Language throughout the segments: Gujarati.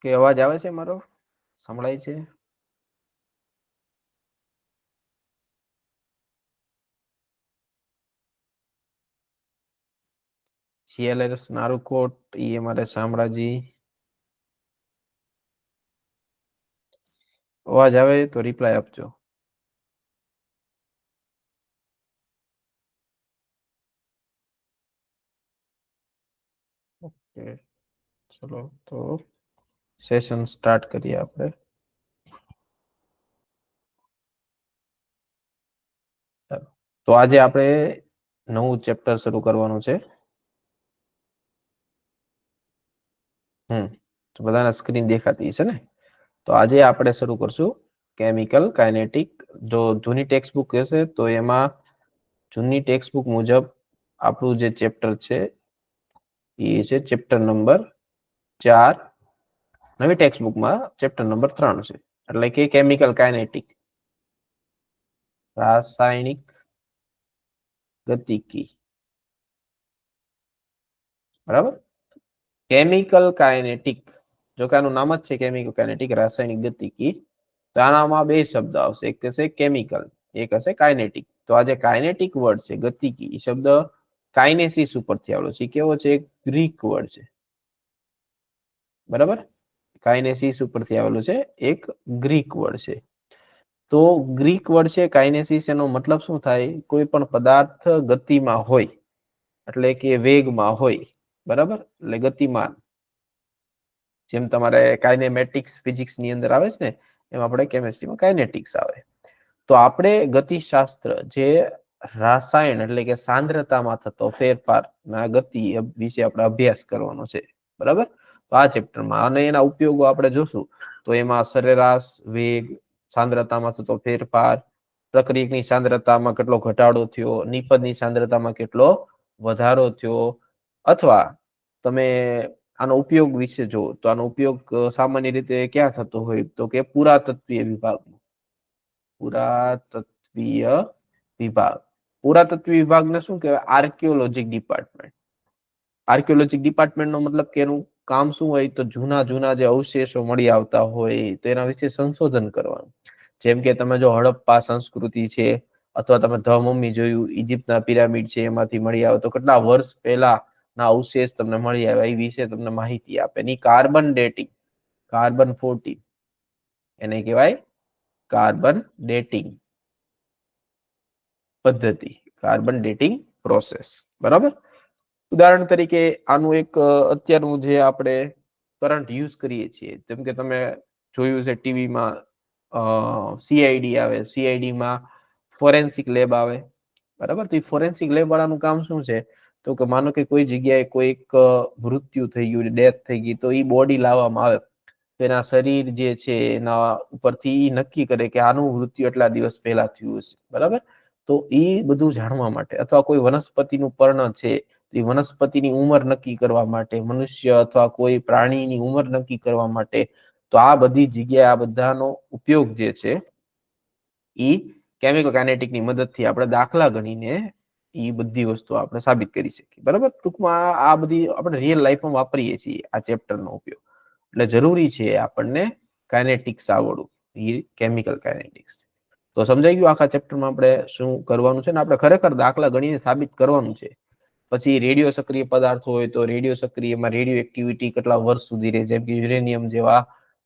કે અવાજ આવે છે મારો? સંભળાય છે? CLS નારુકોટ એ અમારે શામળાજી. અવાજ આવે તો રિપ્લાય આપજો. ઓકે, ચલો તો સેશન સ્ટાર્ટ કરીએ આપણે. તો આજે આપણે નવું ચેપ્ટર શરૂ કરવાનું છે. તો બધાના સ્ક્રીન દેખાતી છે ને? તો આજે આપણે શરૂ કરશું કેમિકલ કાઇનેટિક. જો જૂની ટેક્સ્ટ બુક હશે તો એમાં જૂની ટેક્સ્ટ બુક મુજબ આપણું જે ચેપ્ટર છે એ છે ચેપ્ટર નંબર 4. નવી ટેક્સ્ટ બુકમાં ચેપ્ટર નંબર 3 છે, એટલે કે કેમિકલ કાઇનેટિક, રાસાયણિક ગતિકી. બરાબર, કેમિકલ કાઇનેટિક, જો કે આનું નામ જ છે કેમિકલ કાઇનેટિક, રાસાયણિક ગતિકી. તો આનામાં બે શબ્દ આવશે, એક હશે કેમિકલ, એક હશે કાઇનેટિક. તો આ જે કાઇનેટિક વર્ડ છે ગતિકી, એ શબ્દ કાઇનેસિસ ઉપરથી આવેલો છે. કેવો છે? ગ્રીક વર્ડ છે. બરાબર, કાઇનેસિસ ઉપરથી આવેલો છે, એક ગ્રીક વર્ડ છે. તો ગ્રીક વર્ડ છે કાઇનેસિસ, એનો મતલબ શું થાય? કોઈ પણ પદાર્થ ગતિમાં હોય, એટલે કે વેગમાં હોય. બરાબર, એટલે ગતિમાન. જેમ તમારે કાઇનેમેટિક્સ ફિઝિક્સ ની અંદર આવે છે ને, એમ આપણે કેમેસ્ટ્રીમાં કાઇનેટિક્સ આવે. તો આપણે ગતિશાસ્ત્ર, જે રાસાયણ એટલે કે સાંદ્રતામાં થતો ફેરફાર ના ગતિ વિશે આપણે અભ્યાસ કરવાનો છે. બરાબર, તો આ ચેપ્ટરમાં અને એના ઉપયોગો આપણે જોશું. તો એમાં સરેરાશ વેગ, સાંદ્રતામાં થતો ફેરફાર, પ્રક્રિયકની સાંદ્રતામાં કેટલો ઘટાડો થયો, નિપજની સાંદ્રતામાં કેટલો વધારો થયો, અથવા તમે આનો ઉપયોગ વિશે જો તો આનો ઉપયોગ સામાન્ય રીતે ક્યાં થતો હોય? તો કે પુરાતત્વીય વિભાગમાં. પુરાતત્વીય વિભાગ. પુરાતત્વીય વિભાગને શું કહેવાય? Archaeology department. આર્કિયોલોજી ડિપાર્ટમેન્ટ નો મતલબ કે એનું કામ શું હોય? તો જૂના જૂના જે અવશેષો મળી આવતા હોય તો એના વિશે સંશોધન કરવાનું. જેમ કે તમે જો હડપ્પા સંસ્કૃતિ છે, અથવા તમે ધ મમ્મી જોયું, ઇજિપ્તના પિરામિડ છે, એમાંથી મળી આવે તો કેટલા વર્ષ પહેલા ના અવશેષ તમને મળી આવે, એ વિશે તમને માહિતી આપે. એની કાર્બન ડેટિંગ, કાર્બન 14, એને કહેવાય કાર્બન ડેટિંગ પદ્ધતિ, કાર્બન ડેટિંગ પ્રોસેસ. બરાબર, ઉદાહરણ તરીકે આનું એક અત્યારનું જે આપણે કરંટ યુઝ કરીએ છીએ, જેમ કે તમે જોયું છે ટીવીમાં CID આવે, CID માં ફોરેન્સિક લેબ આવે. બરાબર, તો એ ફોરેન્સિક લેબ વાળાનું કામ શું છે? તો કે માનો કે કોઈ જગ્યાએ કોઈક મૃત્યુ થઈ ગયું, ડેથ થઈ ગઈ, તો એ બોડી લાવવામાં આવે. તેના શરીર જે છે એના ઉપરથી નક્કી કરે કે આનું મૃત્યુ એટલા દિવસ પહેલા થયું હશે. બરાબર, તો એ બધું જાણવા માટે, અથવા કોઈ વનસ્પતિનું પર્ણ છે, એ વનસ્પતિની ઉંમર નક્કી કરવા માટે, મનુષ્ય અથવા કોઈ પ્રાણીની ઉંમર નક્કી કરવા માટે, તો આ બધી જગ્યાએ આ બધાનો ઉપયોગ જે છે એ કેમિકલ કાઇનેટિકની મદદથી આપણે દાખલા ગણીને એ બધી વસ્તુ આપણે સાબિત કરી શકીએ. બરાબર, ટૂંકમાં આ બધી આપણે રિયલ લાઈફમાં વાપરીએ છીએ આ ચેપ્ટરનો ઉપયોગ. એટલે જરૂરી છે આપણને કાઇનેટિક્સ આવડવું, કેમિકલ કાઇનેટિક્સ. તો સમજાઈ ગયું આખા ચેપ્ટરમાં આપણે શું કરવાનું છે ને? આપણે ખરેખર દાખલા ગણીને સાબિત કરવાનું છે. પછી રેડિયો સક્રિય પદાર્થો હોય તો રેડિયો સક્રિયમાં રેડિયો એક્ટિવિટી કેટલા વર્ષ સુધી રહે, જેમ કે યુરેનિયમ જેવા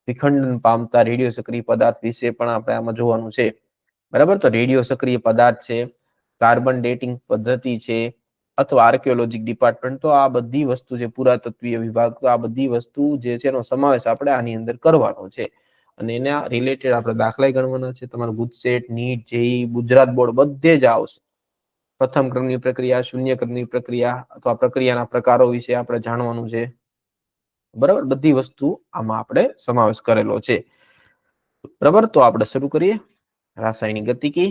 વિખંડન પામતા રેડિયો સક્રિય પદાર્થ વિશે પણ આપણે આમાં જોવાનું છે. બરાબર, તો રેડિયો સક્રિય પદાર્થ છે, કાર્બન ડેટિંગ પદ્ધતિ છે, અથવા આર્કિયોલોજી ડિપાર્ટમેન્ટ, તો આ બધી વસ્તુ છે, પુરાતત્વીય વિભાગ, તો આ બધી વસ્તુ જે છે એનો સમાવેશ આપણે આની અંદર કરવાનો છે. અને એના રિલેટેડ આપણે દાખલા ગણવાના છે. તમારું GUJCET, NEET, JE, Gujarat board બધે જ આવશે. પ્રથમ ક્રમની પ્રક્રિયા, શૂન્ય ક્રમની પ્રક્રિયા, અથવા પ્રક્રિયાના પ્રકારો વિશે આપણે જાણવાનું છે. બરાબર, બધી વસ્તુ આમાં આપણે સમાવેશ કરેલો છે. બરાબર, તો આપણે શરૂ કરીએ. રાસાયણિક ગતિકી.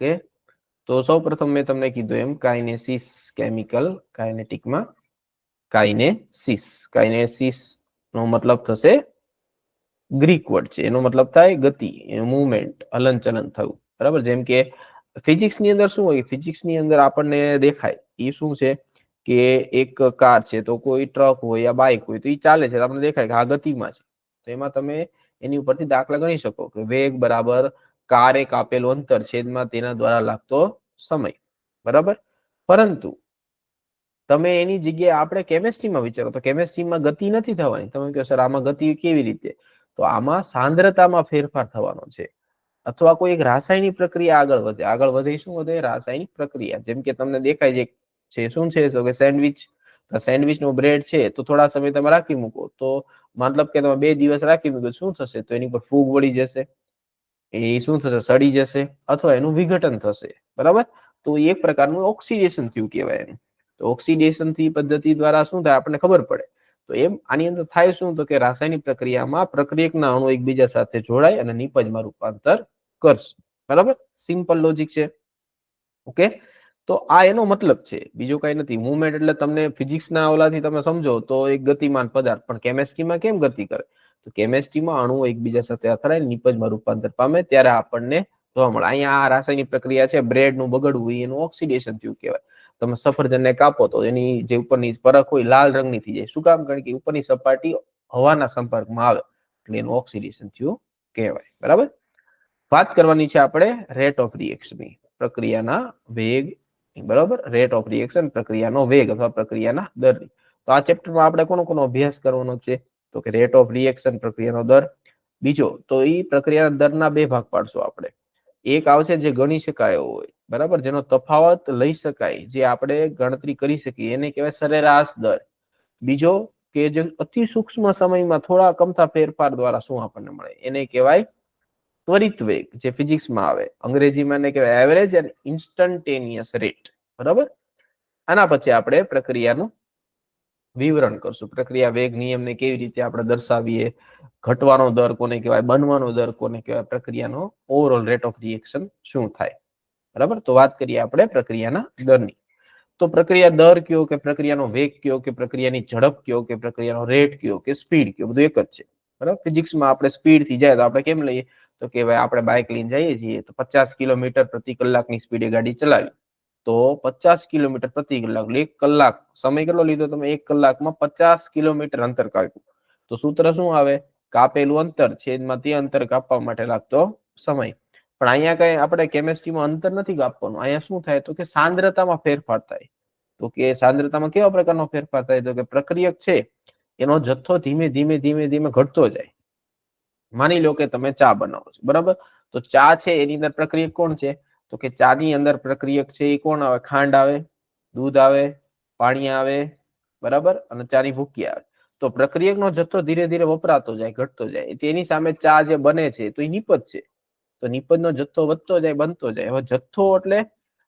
ઓકે, તો સૌ પ્રથમ મેં તમને કીધું એમ કાઇનેસિસ, કેમિકલ કાઇનેટિકમાં કાઇનેસિસ, કાઇનેસિસ નો મતલબ થશે ગ્રીક વર્ડ છે, એનો મતલબ થાય ગતિ, મુવમેન્ટ, હલનચલન થવું. બરાબર, જેમ કે ફિઝિક્સની અંદર શું હોય? ફિઝિક્સની અંદર આપણને દેખાય એ શું છે કે એક કાર છે, તો કોઈ ટ્રક હોય યા બાઇક હોય, તો એ ચાલે છે, તમને દેખાય કે આ ગતિમાં છે. તો એમાં તમે એની ઉપરથી દાખલા ગણી શકો કે વેગ બરાબર કારે કાપેલું અંતર છેદમાં તેના દ્વારા લાગતો સમય, બરાબર. પરંતુ તમે એની જગ્યાએ આપણે કેમેસ્ટ્રીમાં વિચારો તો કેમેસ્ટ્રીમાં ગતિ નથી થવાની. તમે કહો સર આમાં ગતિ કેવી રીતે? તો આમાં સાંદ્રતામાં ફેરફાર થવાનો છે, અથવા કોઈ એક રાસાયણિક પ્રક્રિયા આગળ વધે. આગળ વધે શું વધે? રાસાયણિક પ્રક્રિયા. જેમ કે તમને દેખાય છે શું છે, તો કે સેન્ડવિચ. સેન્ડવિચ નો બ્રેડ છે, તો થોડા સમય તમે રાખી મૂકો, તો મતલબ કે તમે 2 દિવસ રાખી મૂકો, શું થશે? તો એની પર ફૂગ વળી જશે, એ શું થશે? સડી જશે, અથવા એનું વિઘટન થશે, બરાબર. તો એક પ્રકારનું ઓક્સિડેશન થયું કહેવાય એનું. તો ઓક્સિડેશન થી પદ્ધતિ દ્વારા શું થાય આપણને ખબર પડે. તો એમ આની અંદર થાય શું? તો કે રાસાયણિક પ્રક્રિયામાં પ્રક્રિયકના અણુ એકબીજા સાથે જોડાય અને નિપજમાં રૂપાંતર કરશે, બરાબર. સિમ્પલ લોજિક છે. ઓકે, તો આ એનો મતલબ છે, બીજો કઈ નથી. મુવમેન્ટ એટલે તમને ફિઝિક્સના ઓલાથી તમે સમજો તો એક ગતિમાન પદાર્થ, પણ કેમેસ્ટ્રીમાં કેમ ગતિ કરે? તો કેમેસ્ટ્રીમાં અણુઓ એકબીજા સાથે અથડાય નિપજમાં રૂપાંતર પામે ત્યારે આપણને જોવા મળે. અહીંયા આ રાસાયણિક પ્રક્રિયા છે, બ્રેડ નું બગડવું, એનું ઓક્સિડેશન થયું કહેવાય. તમે સફરજનને કાપો તો એની જે ઉપરની પરખ હોય લાલ રંગની થઈ જાય. શું કામ? કારણ કે ઉપરની સપાટી હવાના સંપર્કમાં આવે એટલે એનું ઓક્સિડેશન થયું કહેવાય, બરાબર. વાત કરવાની છે આપણે રેટ ઓફ રિએક્શનની, પ્રક્રિયાના વેગ, બરાબર. રેટ ઓફ રિએક્શન, પ્રક્રિયાનો વેગ અથવા પ્રક્રિયાના દરની. તો આ ચેપ્ટરમાં આપણે કોનો અભ્યાસ કરવાનો છે? તો કે રેટ ઓફ રિએક્શન, પ્રક્રિયાનો દર. બીજો તો એ પ્રક્રિયાના દરના 2 ભાગ પાડશું આપણે. એક આવશે જે ગણી શકાય હોય, બરાબર, જેનો તફાવત લઈ શકાય, જે આપણે ગણતરી કરી શકીએ, એને કહેવાય સરેરાશ દર. બીજો કે જે અતિ સૂક્ષ્મ સમયમાં થોડા કમતા ફેરફાર દ્વારા શું આપણને મળે, એને કહેવાય ત્વરિત વેગ, જે ફિઝિક્સમાં આવે. અંગ્રેજીમાં એને કહેવાય એવરેજ એન્ડ ઇન્સ્ટન્ટેનિયસ રેટ, બરાબર. આના પછી આપણે પ્રક્રિયાનું વિવરણ કરશું. પ્રક્રિયા વેગ નિયમને કેવી રીતે આપણે દર્શાવીએ, ઘટવાનો દર કોને કહેવાય, બનવાનો દર કોને કહેવાય, પ્રક્રિયાનો ઓવરઓલ રેટ ઓફ રિએક્શન શું થાય, બરાબર. તો વાત કરીએ આપણે પ્રક્રિયાના દરની. તો પ્રક્રિયા દર કયો, કે પ્રક્રિયાનો વેગ કયો, કે પ્રક્રિયાની ઝડપ કયો, કે પ્રક્રિયાનો રેટ કયો, કે સ્પીડ કયો, બધું એક જ છે, બરાબર. ફિઝિક્સમાં આપણે સ્પીડ થી જાય તો આપણે કેમ લઈએ? તો કે ભાઈ આપણે બાઇક લઈને જઈએ છીએ તો 50 કિલોમીટર પ્રતિ કલાકની સ્પીડે ગાડી ચલાવી, તો 50 કિલોમીટર પ્રતિ કલાક, 1 કલાક સમય કેટલો લીધો તમે? 1 કલાકમાં 50 કિલોમીટર અંતર કાપ્યું. તો સૂત્ર શું આવે? કાપેલું અંતર છેદમાં તે અંતર કાપવા માટે લાગતો સમય. પણ અહીંયા કઈ આપણે કેમેસ્ટ્રીમાં અંતર નથી કાપવાનું. અહીંયા શું થાય? તો કે સાંદ્રતામાં ફેરફાર થાય. તો કે સાંદ્રતામાં કેવા પ્રકારનો ફેરફાર થાય? તો કે પ્રક્રિયક છે એનો જથ્થો ધીમે ધીમે ધીમે ધીમે ઘટતો જાય. માની લો કે તમે ચા બનાવો છો, બરાબર. તો ચા છે એની અંદર પ્રક્રિયક કોણ છે? તો કે ચાની અંદર પ્રક્રિયક છે એ કોણ આવે? ખાંડ આવે, દૂધ આવે, પાણી આવે, બરાબર, અને ચાની ભૂકી આવે. તો પ્રક્રિયકનો જથ્થો ધીરે ધીરે વપરાતો જાય, ઘટતો જાય. તેની સામે ચા જે બને છે તો એ નિપજ છે. તો નિપજનો જથ્થો વધતો જાય, બનતો જાય. હવે જથ્થો એટલે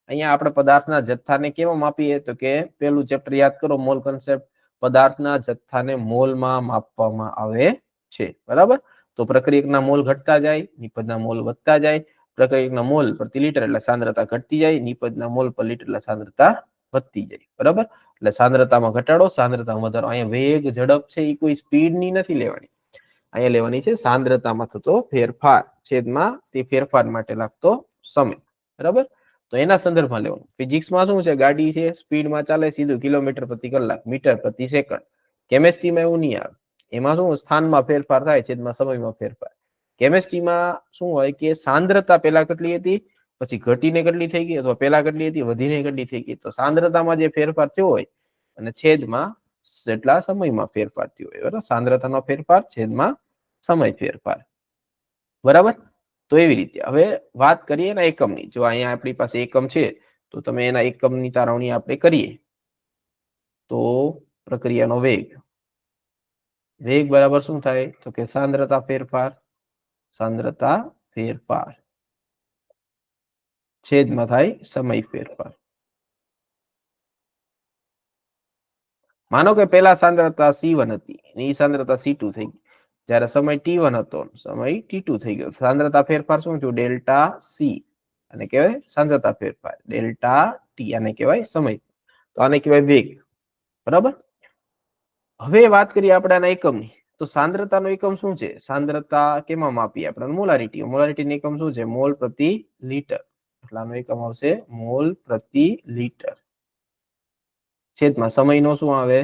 અહીંયા આપણે પદાર્થના જથ્થાને કેવા માપીએ? તો કે પેલું ચેપ્ટર યાદ કરો, મોલ કન્સેપ્ટ. પદાર્થના જથ્થાને મોલમાં માપવામાં આવે છે, બરાબર. તો પ્રક્રિયકના મોલ ઘટતા જાય, નિપજના મોલ વધતા જાય. પ્રક્રિયકના મોલ પ્રતિ લિટર એટલે સાંદ્રતા ઘટતી જાય, નિપજના મોલ પર લિટર એટલે સાંદ્રતા વધતી જાય, બરાબર. એટલે સાંદ્રતામાં ઘટાડો, સાંદ્રતામાં વધારો. અહીંયા વેગ, ઝડપ છે એ કોઈ સ્પીડની નથી લેવાની, અહીંયા લેવાની છે સાંદ્રતામાં થતો ફેરફાર છેદમાં તે ફેરફાર માટે લાગતો સમય, બરાબર. તો એના સંદર્ભમાં લેવાનું. ફિઝિક્સમાં શું છે? ગાડી છે, સ્પીડમાં ચાલે, સીધું કિલોમીટર પ્રતિ કલાક, મીટર પ્રતિ સેકન્ડ. કેમેસ્ટ્રીમાં એવું નહીં આવે. એમાં શું? સ્થાનમાં ફેરફાર થાય, છેદમાં સમયમાં ફેરફાર. કેમેસ્ટ્રીમાં શું હોય કે સાંદ્રતા પેલા કેટલી હતી, પછી ઘટીને કેટલી થઈ ગઈ, અથવા પેલા કેટલી હતી વધીને કેટલી થઈ ગઈ. તો સાંદ્રતામાં જે ફેરફાર થયો હોય અને છેદમાં જેટલા સમયમાં ફેરફાર થયો હોય, બરાબર. સાંદ્રતાનો ફેરફાર છેદમાં સમય ફેરફાર, બરાબર. તો એવી રીતે હવે વાત કરીએ એના એકમની. જો અહીંયા આપણી પાસે એકમ છે તો તમે એના એકમની તારવણી આપણે કરીએ. તો પ્રક્રિયાનો વેગ, વેગ બરાબર શું થાય? તો કે સાંદ્રતા ફેરફાર, સાંદ્રતા ફેરફાર છેદમાં થાય સમય ફેરફાર. માનો કે પેલા સાંદ્રતા C1 હતી અને એ સાંદ્રતા C2 થઈ ગઈ. જ્યારે સમય T1 હતો, સમય T2 થઈ ગયો. સાંદ્રતા ફેરફાર શું થયું? Delta C. અને કહેવાય સાંદ્રતા ફેરફાર. ડેલ્ટા T આને કહેવાય સમય. તો આને કહેવાય વેગ, બરાબર. હવે વાત કરીએ આપણે આના એકમની. તો સાંદ્રતાનો એકમ શું છે? સાંદ્રતા કેમાં માપીએ આપણે? મોલારિટી. મોલારિટીનો એકમ શું છે? મોલ પ્રતિ લિટર. એટલે આનો એકમ આવશે મોલ પ્રતિ લીટર, છેદમાં સમયનો શું આવે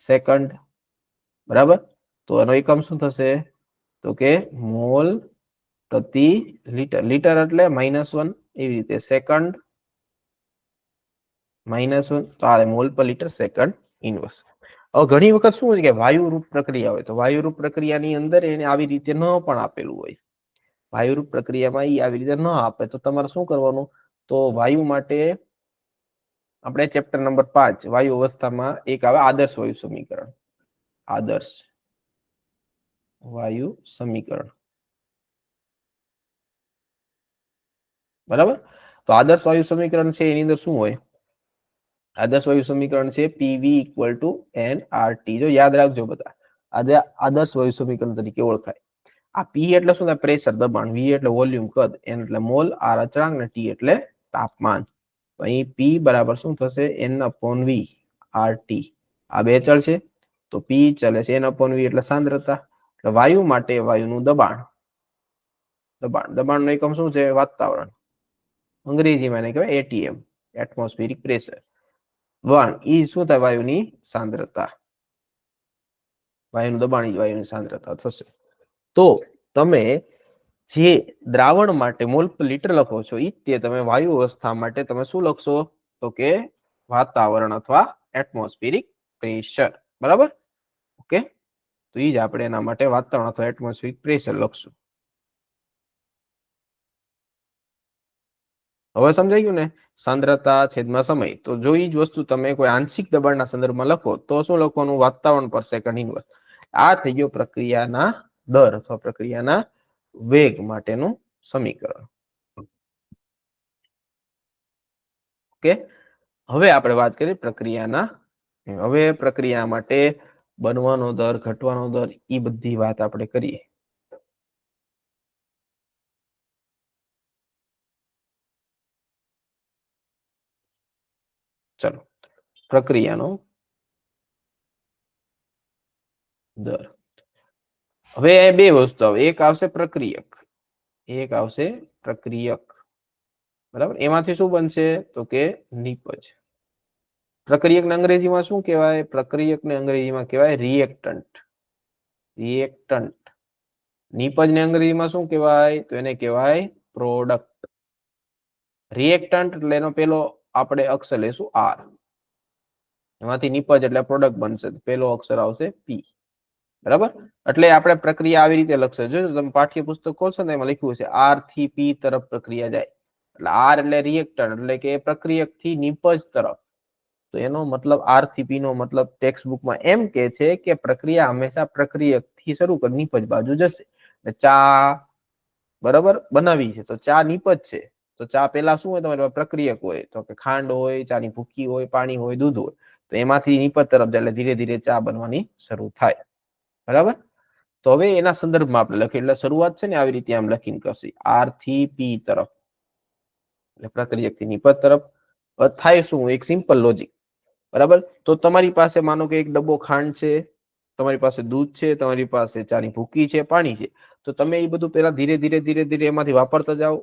સેકન્ડ, બરાબર. તો એનો એકમ શું થશે તો કે મોલ પ્રતિ લીટર, લીટર એટલે -1, એવી રીતે સેકન્ડ -1, તો આ મોલ પર લીટર સેકન્ડ ઇનવર્સ. હવે ઘણી વખત શું હોય કે વાયુરૂપ પ્રક્રિયા હોય, તો વાયુરૂપ પ્રક્રિયાની અંદર એને આવી રીતે ન પણ આપેલું હોય, વાયુરૂપ પ્રક્રિયામાં એ આવી રીતે ન આપે તો તમારે શું કરવાનું, તો વાયુ માટે આપણે ચેપ્ટર નંબર 5 વાયુ અવસ્થામાં એક આવે આદર્શ વાયુ સમીકરણ, આદર્શ વાયુ સમીકરણ, બરાબર. તો આદર્શ વાયુ સમીકરણ છે એની અંદર શું હોય, આદર્શ વાયુ સમીકરણ છે પીવી ઇક્વલ ટુ એનઆરટી. જો યાદ રાખજો બધા, આજે આદર્શ વાયુ સમીકરણ તરીકે ઓળખાય. આ પી એટલે શું થાય પ્રેશર દબાણ, વી એટલે વોલ્યુમ કદ, એન એટલે મોલ, આર અચળાંક ને ટી એટલે તાપમાન. તો અહીં પી બરાબર શું થશે N upon V R T, આ બે ચલ છે તો પી ચલે છે, એન અપોન વી એટલે સાંદ્રતા, એટલે વાયુ માટે વાયુનું દબાણ, દબાણનો એકમ શું છે વાતાવરણ, અંગ્રેજીમાં એને કહેવાય એટીએમ, એટમોસ્ફિયરિક પ્રેશર. વન ઈ શું થાય વાયુની સાંદ્રતા, વાયુનું દબાણ ઈ વાયુની સાંદ્રતા થશે. તો તમે જે દ્રાવણ માટે મોલ પર લીટર લખો છો ઈ તે તમે વાયુ અવસ્થા માટે તમે શું લખશો તો કે વાતાવરણ અથવા એટમોસ્ફિયરિક પ્રેશર, બરાબર. ઓકે, તો ઈ જ આપણે એના માટે વાતાવરણ અથવા એટમોસ્ફિયરિક પ્રેશર લખશું. હવે સમજાઈ ગયું ને, સાંદ્રતા છેદમાં સમય. તો જો ઈ જ વસ્તુ તમે કોઈ આંશિક દબાણના સંદર્ભમાં લખો તો શું લખવાનું, વાતાવરણ પર સેકન્ડ ઇનવર્સ. આ થઈ ગયો પ્રક્રિયાના દર અથવા પ્રક્રિયાના વેગ માટેનું સમીકરણ. ઓકે, હવે આપણે વાત કરીએ પ્રક્રિયાના, હવે પ્રક્રિયા માટે બનવાનો દર, ઘટવાનો દર, ઈ બધી વાત આપણે કરીએ. ચલો, પ્રક્રિયાનો દર. હવે બે વસ્તુ આવે, એક આવશે પ્રક્રિયક, એક આવશે પ્રક્રિયક, બરાબર. એમાંથી શું બનશે તો કે નિપજ. પ્રક્રિયકને અંગ્રેજીમાં શું કહેવાય, પ્રક્રિયકને અંગ્રેજીમાં કહેવાય રિએક્ટન્ટ, રિએક્ટન્ટ. નિપજને અંગ્રેજીમાં શું કહેવાય તો એને કહેવાય પ્રોડક્ટ. રિએક્ટન્ટ એટલે એનો પેલો આપણે અક્ષર લેશું આર, એમાંથી નિપજ એટલે પ્રોડક્ટ બનશે, પેલો અક્ષર આવશે પી, બરાબર. એટલે આપણે પ્રક્રિયા આવી રીતે લખશે, જો તમે પાઠ્યપુસ્તક ખોલશો ને એમાં લખ્યું છે આર થી પી તરફ પ્રક્રિયા જાય, એટલે આર એટલે રિએક્ટન્ટ એટલે કે પ્રક્રિયક થી નિપજ તરફ. તો એનો મતલબ આર થી પી નો મતલબ ટેક્સ્ટ બુકમાં એમ કે છે કે પ્રક્રિયા હંમેશા પ્રક્રિયક થી શરૂ કરી નિપજ બાજુ જશે. ચા બરાબર બનાવી છે તો ચા નિપજ છે, તો ચા પેલા શું હોય તમારી પ્રક્રિયક હોય, તો કે ખાંડ હોય, ચાની ભૂકી હોય, પાણી હોય, દૂધ હોય, તો એમાંથી નિપજ તરફ જાય એટલે ધીરે ધીરે ચા બનવાની શરૂ થાય, બરાબર. તો હવે એના સંદર્ભમાં આપણે લખીએ, એટલે શરૂઆત છે ને આવી રીતે આમ લખીને કરશે આર થી પી તરફ, એટલે પ્રક્રિયક થી નિપજ તરફ. થાય શું, એક સિમ્પલ લોજિક, બરાબર. તો તમારી પાસે માનો કે એક ડબ્બો ખાંડ છે, તમારી પાસે દૂધ છે, તમારી પાસે ચાની ભૂકી છે, પાણી છે, તો તમે એ બધું પેલા ધીરે ધીરે ધીરે ધીરે એમાંથી વાપરતા જાઓ,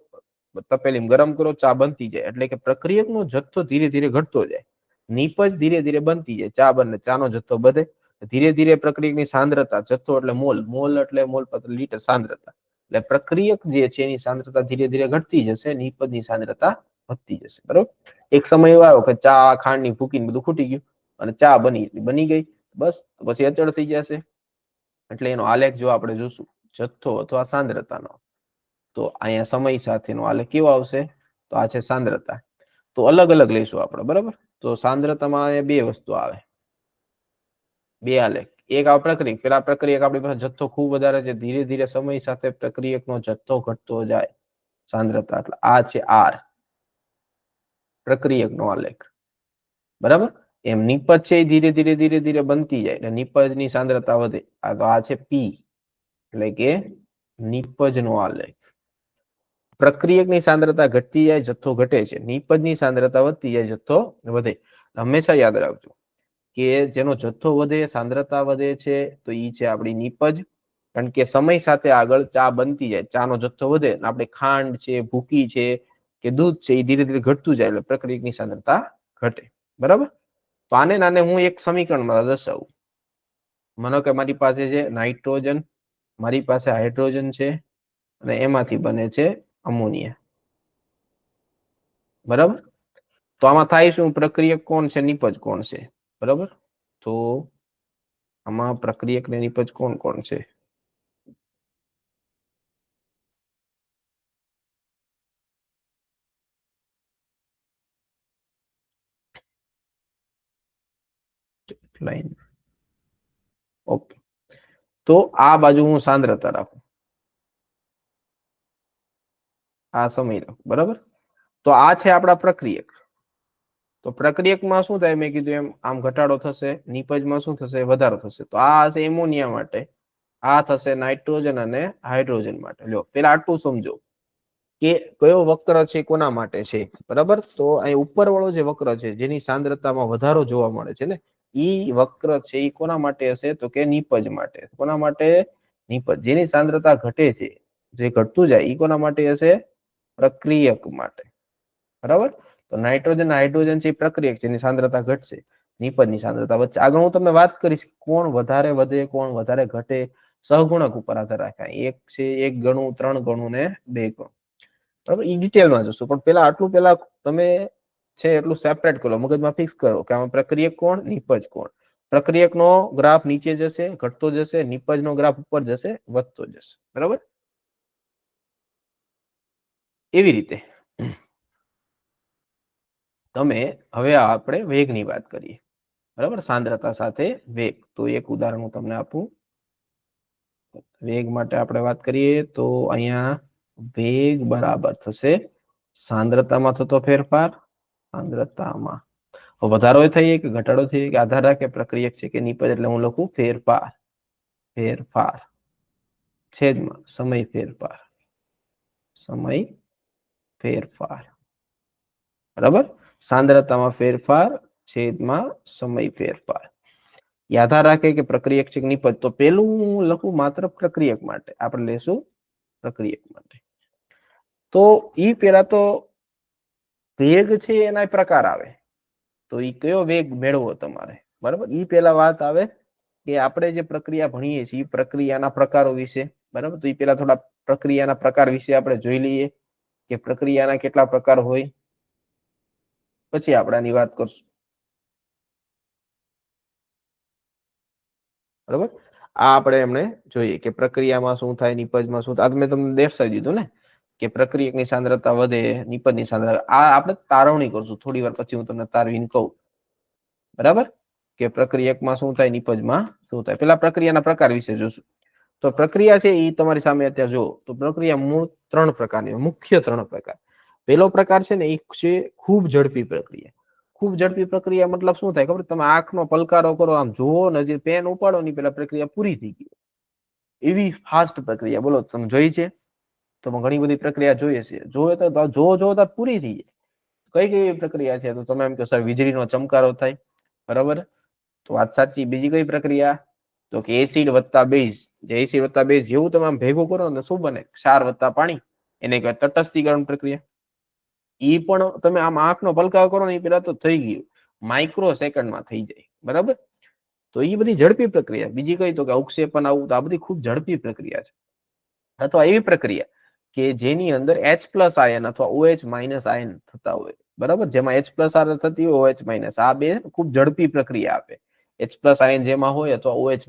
તપેલી ગરમ કરો, ચા બનતી જાય. એટલે કે પ્રક્રિયકનો જથ્થો ધીરે ધીરે ઘટતો જાય, નિપજ ધીરે ધીરે બનતી જાય, ચા બને, ચાનો જથ્થો વધે, ધીરે ધીરે પ્રક્રિયકની સાંદ્રતા, જથ્થો એટલે મોલ, મોલ એટલે મોલ પ્રતિ લીટર સાંદ્રતા, એટલે પ્રક્રિયક જે છે એની સાંદ્રતા ધીરે ધીરે ઘટતી જશે, નિપજની સાંદ્રતા વધતી જશે, બરોબર. એક સમય એવો આવ્યો કે ચા, ખાંડની ભૂકી બધું ખૂટી ગયું અને ચા બની ગઈ, બસ પછી અચળ થઈ જશે. એટલે એનો આલેખ જો આપણે જોશું જથ્થો અથવા સાંદ્રતાનો, તો અહીંયા સમય સાથેનો આલેખ કેવો આવશે, તો આ છે સાંદ્રતા. તો અલગ અલગ લઈશું આપણે, બરાબર. તો સાંદ્રતામાં બે વસ્તુ આવે, બે આલેખ. એક આ પ્રક્રિયક, પેલા પ્રક્રિયક આપણી પાસે જથ્થો ખૂબ વધારે છે, ધીરે ધીરે સમય સાથે પ્રક્રિયકનો જથ્થો ઘટતો જાય, સાંદ્રતા. એટલે આ છે આર, પ્રક્રિયકનો આલેખ, બરાબર. એમ નિપજ છે એ ધીરે ધીરે ધીરે ધીરે બનતી જાય એટલે નિપજની સાંદ્રતા વધે. આ છે પી, એટલે કે નિપજનો આલેખ. પ્રક્રિયકની સાંદ્રતા ઘટતી જાય, જથ્થો ઘટે છે, નિપજની સાંદ્રતા વધતી જાય, જથ્થો વધે. હંમેશા યાદ રાખજો કે જેનો જથ્થો વધે, સાંદ્રતા વધે છે, તો ઈ છે આપણી નિપજ. કારણ કે સમય સાથે આગળ ચા બનતી જાય, ચાનો જથ્થો વધે, આપણે ખાંડ છે, ભૂકી છે, કે દૂધ છે એ ધીરે ધીરે ઘટતું જાય એટલે પ્રક્રિયકની સાંદ્રતા ઘટે. બરાબર? તો આને નાને હું એક સમીકરણમાં દર્શાવું. માનો કે મારી પાસે છે નાઇટ્રોજન, મારી પાસે હાઇડ્રોજન છે અને એમાંથી બને છે અમોનિયા. બરાબર? તો આમાં થાય શું? પ્રક્રિયક કોણ છે, નિપજ કોણ છે? બરાબર? તો આમાં પ્રક્રિયક ને નિપજ કોણ કોણ છે? લાઈન. ઓકે. તો આ બાજુ હું સાંદ્રતા રાખું, આ સમય રાખું. બરાબર? તો આ છે આપણા પ્રક્રિયક. તો પ્રક્રિયકમાં શું થાય? મેં કીધું એમ આમ ઘટાડો થશે, નિપજમાં શું થશે? વધારો થશે. તો આ હશે એમોનિયા માટે, આ થશે નાઇટ્રોજન અને હાઇડ્રોજન માટે. લ્યો પેલા આટલું સમજો કે કયો વક્ર છે કોના માટે છે. બરાબર? તો અહીં ઉપર વાળો જે વક્ર છે જેની સાંદ્રતામાં વધારો જોવા મળે છે ને, ઈ વક્ર છે એ કોના માટે હશે? તો કે નિપજ માટે. કોના માટે? નિપજ. જેની સાંદ્રતા ઘટે છે, જે ઘટતું જાય, ઈ કોના માટે હશે? પ્રક્રિયક માટે. બરાબર? તો નાઇટ્રોજન હાઇડ્રોજન છે પ્રક્રિયક, જેની સાંદ્રતા ઘટશે, નિપજની સાંદ્રતા વચ્ચે. આગળ હું તમને વાત કરીશ કોણ વધારે વધે, કોણ વધારે ઘટે, સહગુણક ઉપર આધાર રાખે. એક છે 1 ગણું, 3 ગણું ને 2 ગણું. બરાબર? એ ડિટેલમાં જોશું, પણ પેલા આટલું પેલા તમે છે એટલું સેપરેટ કરો, મગજમાં ફિક્સ કરો કે આમાં પ્રક્રિયક કોણ, નિપજ કોણ. પ્રક્રિયક નો ગ્રાફ નીચે જશે, ઘટતો જશે, નિપજ નો ગ્રાફ ઉપર જશે, વધતો જશે. બરાબર? એવી રીતે તમે હવે આપણે વેગની વાત કરીએ. બરાબર? સાંદ્રતા સાથે વેગ. તો એક ઉદાહરણ હું તમને આપું. વેગ માટે આપણે વાત કરીએ તો અહીંયા વેગ બરાબર થશે સાંદ્રતામાં થતો ફેરફાર, સાંદ્રતામાં વધારો થઈએ કે ઘટાડો થઈએ કે આધાર રાખે પ્રક્રિયક છે કે નિપજ. એટલે હું લખું ફેરફાર, ફેરફાર છેદમાં સમય ફેરફાર, સમય ફેરફાર. બરાબર? સાંદ્રતામાં ફેરફાર છેદમાં સમય ફેરફાર. આધાર રાખે કે પ્રક્રિયક છે કે નિપજ. તો પેલું હું લખું માત્ર પ્રક્રિયક માટે, આપણે લેશું પ્રક્રિયક માટે. તો ઈ પેલા તો વેગ છે એના પ્રકાર આવે. તો ઈ કયો વેગ મેળવો તમારે? બરાબર? ઈ પેલા વાત આવે કે આપણે જે પ્રક્રિયા ભણીએ છીએ પ્રક્રિયાના પ્રકારો વિશે. બરાબર? તો ઈ પેલા થોડા પ્રક્રિયાના પ્રકાર વિશે આપણે જોઈ લઈએ કે પ્રક્રિયાના કેટલા પ્રકાર હોય, પછી આપણે આની વાત કરશું. બરાબર? આ આપણે એમને જોઈએ કે પ્રક્રિયામાં શું થાય, નિપજમાં શું થાય. આ મેં તમને દર્શાવી દીધું ને કે પ્રક્રિયકની સાંદ્રતા વધે, નિપજની સાંદ્રતા. આ આપણે તારવણી કરશું થોડી વાર પછી, હું તમને તારવીને કહું. બરાબર? કે પ્રક્રિયકમાં શું થાય, નિપજમાં શું થાય. પેલા પ્રક્રિયાના પ્રકાર વિશે જોશું. તો પ્રક્રિયા છે એ તમારી સામે અત્યારે જો, તો પ્રક્રિયા મૂળ 3 પ્રકારની, મુખ્ય 3 પ્રકાર. પહેલો પ્રકાર છે ને એ છે ખૂબ ઝડપી પ્રક્રિયા. ખૂબ ઝડપી પ્રક્રિયા મતલબ શું થાય ખબર? તમે આંખનો પલકારો કરો, આમ જોવો ને, જે પેન ઉપાડો ની પેલા પ્રક્રિયા પૂરી થઈ ગઈ. એવી ફાસ્ટ પ્રક્રિયા. બોલો, તમે જોઈ છે? તો ઘણી બધી પ્રક્રિયા જોઈએ છે. જો તો પૂરી થઈ જાય. કઈ કઈ પ્રક્રિયા છે? તો તમે એમ કહો સર વીજળીનો ચમકારો થાય. બરાબર? તો વાત સાચી. બીજી કઈ પ્રક્રિયા? તો કે એસિડ વત્તા બેઝ. જે એસિડ વત્તા બેઝ જેવું તમે આમ ભેગું કરો ને શું બને? ક્ષાર વત્તા પાણી. એને કહેવાય તટસ્થીકરણ પ્રક્રિયા. ઈ પણ તમે આમ આંખનો પલકારો કરો ને એ પેલા તો થઈ ગયું, માઇક્રો સેકન્ડમાં થઈ જાય. બરાબર? તો એ બધી ઝડપી પ્રક્રિયા. બીજી કઈ? તો કે અવક્ષેપન આવું. તો આ બધી ખૂબ ઝડપી પ્રક્રિયા છે. અથવા એવી પ્રક્રિયા કે જેની અંદર H+ આયન અથવા OH- આયન થતા હોય. બરાબર? જેમાં H+ આયન થતી હોય, OH-. આ બે ખૂબ ઝડપી પ્રક્રિયા આપે. H+ આયન જેમાં હોય અથવા OH-.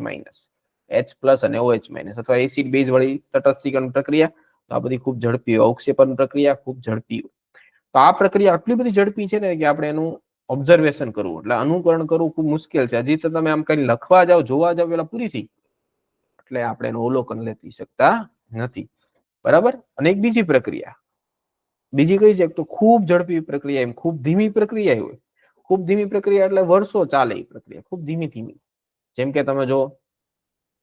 H+ અને OH-. અથવા એસિડ બેઝ વાળી તટસ્થીકરણ પ્રક્રિયા. તો આ બધી ખૂબ ઝડપી હોય. અવક્ષેપન પ્રક્રિયા ખૂબ ઝડપી હોય. તો આ પ્રક્રિયા આટલી બધી ઝડપી છે ને કે આપણે એનું ઓબ્ઝર્વેશન કરવું, એટલે અનુકરણ કરવું ખૂબ મુશ્કેલ છે. હજી તો તમે આમ કઈ લખવા જાવ, જોવા જાવ, પેલા પૂરી થઈ, એટલે આપણે એનું અવલોકન લેતી શકતા નથી. બરાબર? અને એક બીજી પ્રક્રિયા, બીજી કઈ છે? તો ખૂબ ઝડપી પ્રક્રિયા, એમ ખૂબ ધીમી પ્રક્રિયા હોય. ખૂબ ધીમી પ્રક્રિયા એટલે વર્ષો ચાલે એ પ્રક્રિયા, ખૂબ ધીમી ધીમી. જેમ કે તમે જો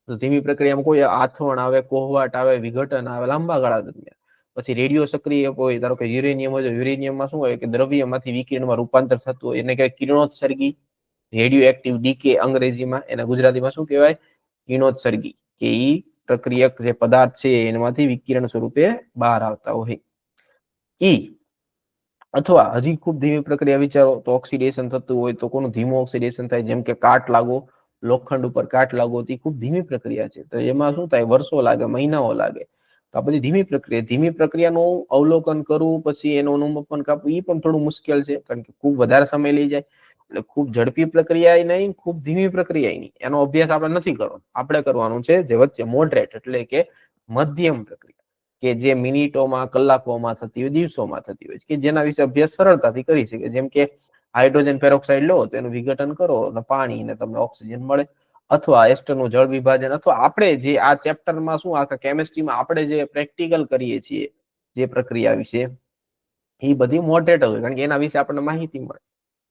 તો ધીમી પ્રક્રિયામાં કોઈ આથવણ આવે, કોહવાટ આવે, વિઘટન આવે લાંબા ગાળા દરમિયાન. પછી રેડિયો સક્રિય હોય, ધારો કે યુરેનિયમ હોય. યુરેનિયમમાં શું હોય કે દ્રવ્યમાંથી વિકિરણમાં રૂપાંતર થતું હોય, એને કહેવાય કિરણોત્સર્ગી. રેડિયો એક્ટિવ ડીકે અંગ્રેજીમાં, એને ગુજરાતીમાં શું કહેવાય? કિરણોત્સર્ગી. કે ઈ પ્રક્રિયક જે પદાર્થ છે એમાંથી વિકિરણ સ્વરૂપે બહાર આવતા હોય ઈ. અથવા હજી ખૂબ ધીમી પ્રક્રિયા વિચારો તો ઓક્સિડેશન થતું હોય તો કોનું ધીમું ઓક્સિડેશન થાય, જેમ કે કાટ લાગો, લોખંડ ઉપર કાટ લાગો, તે ખૂબ ધીમી પ્રક્રિયા છે. તો એમાં શું થાય, વર્ષો લાગે, મહિનાઓ લાગે. તો આ બધી ધીમી પ્રક્રિયાનું અવલોકન કરવું, પછી એનું અનુમાપન કાપવું, એ પણ થોડું મુશ્કેલ છે, કારણ કે ખૂબ વધારે સમય લઈ જાય. એટલે ખૂબ ઝડપી પ્રક્રિયા નહીં, ખૂબ ધીમી પ્રક્રિયા નહીં, એનો અભ્યાસ આપણે નથી કરવાનો. આપણે કરવાનું છે જે વચ્ચે મોડરેટ, એટલે કે મધ્યમ પ્રક્રિયા, કે જે મિનિટોમાં, કલાકોમાં થતી હોય, દિવસોમાં થતી હોય, કે જેના વિશે અભ્યાસ સરળતાથી કરી શકે. જેમ કે હાઇડ્રોજન પેરોક્સાઇડ લો તો એનું વિઘટન કરો અને પાણીને તમને ઓક્સિજન મળે, અથવા એસ્ટરનું જળ વિભાજન, અથવા આપણે જે આ ચેપ્ટરમાં શું આખા કેમિસ્ટ્રીમાં આપણે જે પ્રેક્ટિકલ કરીએ છીએ જે પ્રક્રિયા વિશે, એ બધી મોડરેટ હોય, કારણ કે એના વિશે આપણને માહિતી મળે.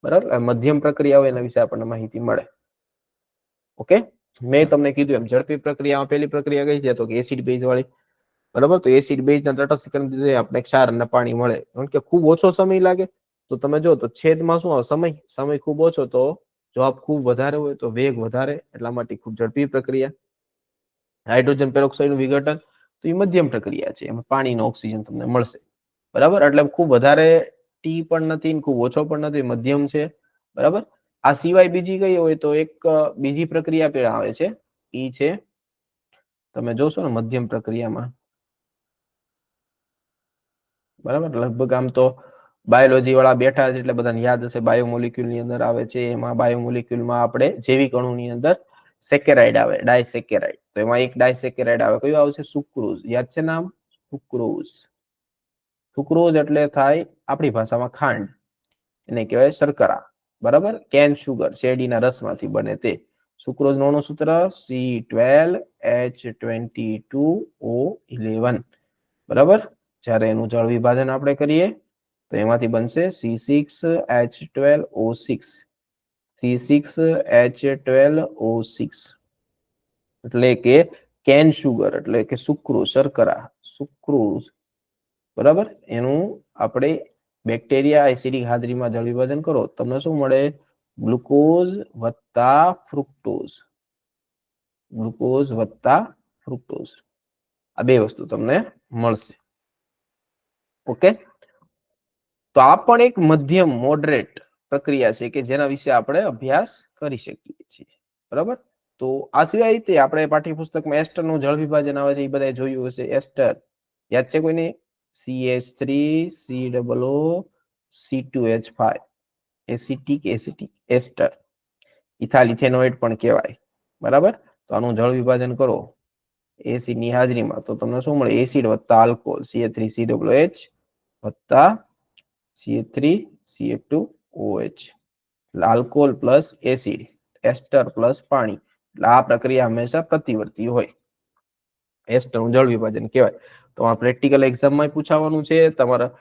બરાબર, મધ્યમ પ્રક્રિયા હોય એના વિશે આપણને માહિતી મળે. ઓકે, મેં તમને કીધું એમ ઝડપી પ્રક્રિયામાં પહેલી પ્રક્રિયા કઈ છે, તો કે એસિડ બેઝ વાળી. બરાબર, તો એસિડ બેઝ ના તટસ્થીકરણ લીધે આપણે ક્ષાર અને પાણી મળે. કારણ કે ખૂબ ઓછો સમય લાગે, તો તમે જો તો છેદમાં શું આવે, સમય ખૂબ ઓછો, તો જવાબ ખૂબ વધારે હોય તો વેગ વધારે, એટલા માટે ખૂબ ઝડપી પ્રક્રિયા. હાઇડ્રોજન પેરોક્સાઇડ નું વિઘટન તો એ મધ્યમ પ્રક્રિયા છે, એમાં પાણીનો ઓક્સિજન તમને મળશે. બરાબર, એટલે ખૂબ વધારે ટી પણ નથી, ખૂબ ઓછો પણ નથી, મધ્યમ છે. બરાબર, આ સિવાય બીજી કઈ હોય તો એક બીજી પ્રક્રિયા પણ આવે છે, ઈ છે, તમે જોશો ને મધ્યમ પ્રક્રિયામાં, બરાબર, લગભગ આમ તો બાયોલોજી વાળા બેઠા છે એટલે બધાને યાદ હશે, બાયોમોલિક્યુલ ની અંદર આવે છે. એમાં બાયોમોલિક્યુલમાં આપણે જૈવિક અણુની અંદર સેકેરાઇડ આવે, ડાયસેકેરાઇડ. તો એમાં એક ડાયસેકેરાઇડ આવે, કયું આવશે, સુક્રોઝ. યાદ છે નામ, સુક્રોઝ. સુક્રોઝ એટલે થાય આપણી ભાષામાં ખાંડ, એને કહેવાય શર્કરા. બરાબર, કેન શુગર, શેરડીના રસમાંથી બને તે. સુક્રોઝ નું અણુસૂત્ર C12H22O11. બરાબર, જ્યારે એનું જળ વિભાજન આપણે કરીએ તો એમાંથી બનશે C6H12O6. C6H12O6 એટલે કે કેન શુગર, એટલે કે સુક્રોઝ, શર્કરા, સુક્રોઝ. બરાબર, એનું આપણે બેક્ટેરિયા એસિડિક હાજરીમાં જળ વિભાજન કરો, તમને શું મળે, ગ્લુકોઝ વત્તા ફ્રુક્ટોઝ. ગ્લુકોઝ વત્તા ફ્રુક્ટોઝ, આ બે વસ્તુ તમને મળશે. ઓકે, તો આ પણ એક મધ્યમ મોડરેટ પ્રક્રિયા છે કે જેના વિશે આપણે અભ્યાસ કરી શકીએ છીએ. બરાબર, તો આ સિવાય તે આપણે પાઠ્યપુસ્તકમાં એસ્ટર નું જળ વિભાજન આવે છે, એ બધા જોયું હશે. એસ્ટર યાદ છે કોઈને? CH3COO C2H5, એસિટિક એસ્ટર, ઇથાઇથેનોઇડ પણ કહેવાય. બરાબર, તો આનું જળ વિભાજન કરો એસિડ ની હાજરીમાં તો તમને શું મળે, એસિડ વત્તા આલ્કોહોલ, CH3COOH વત્તા CH3CH2OH, આલ્કોહોલ પ્લસ એસિડ, એસ્ટર પ્લસ પાણી. એટલે આ પ્રક્રિયા હંમેશા પ્રતિવર્તી હોય. એસ્ટરનું જળ વિભાજન કહેવાય. તો આ પ્રેક્ટિકલ એક્ઝામમાં પૂછાવાનું છે, તમારા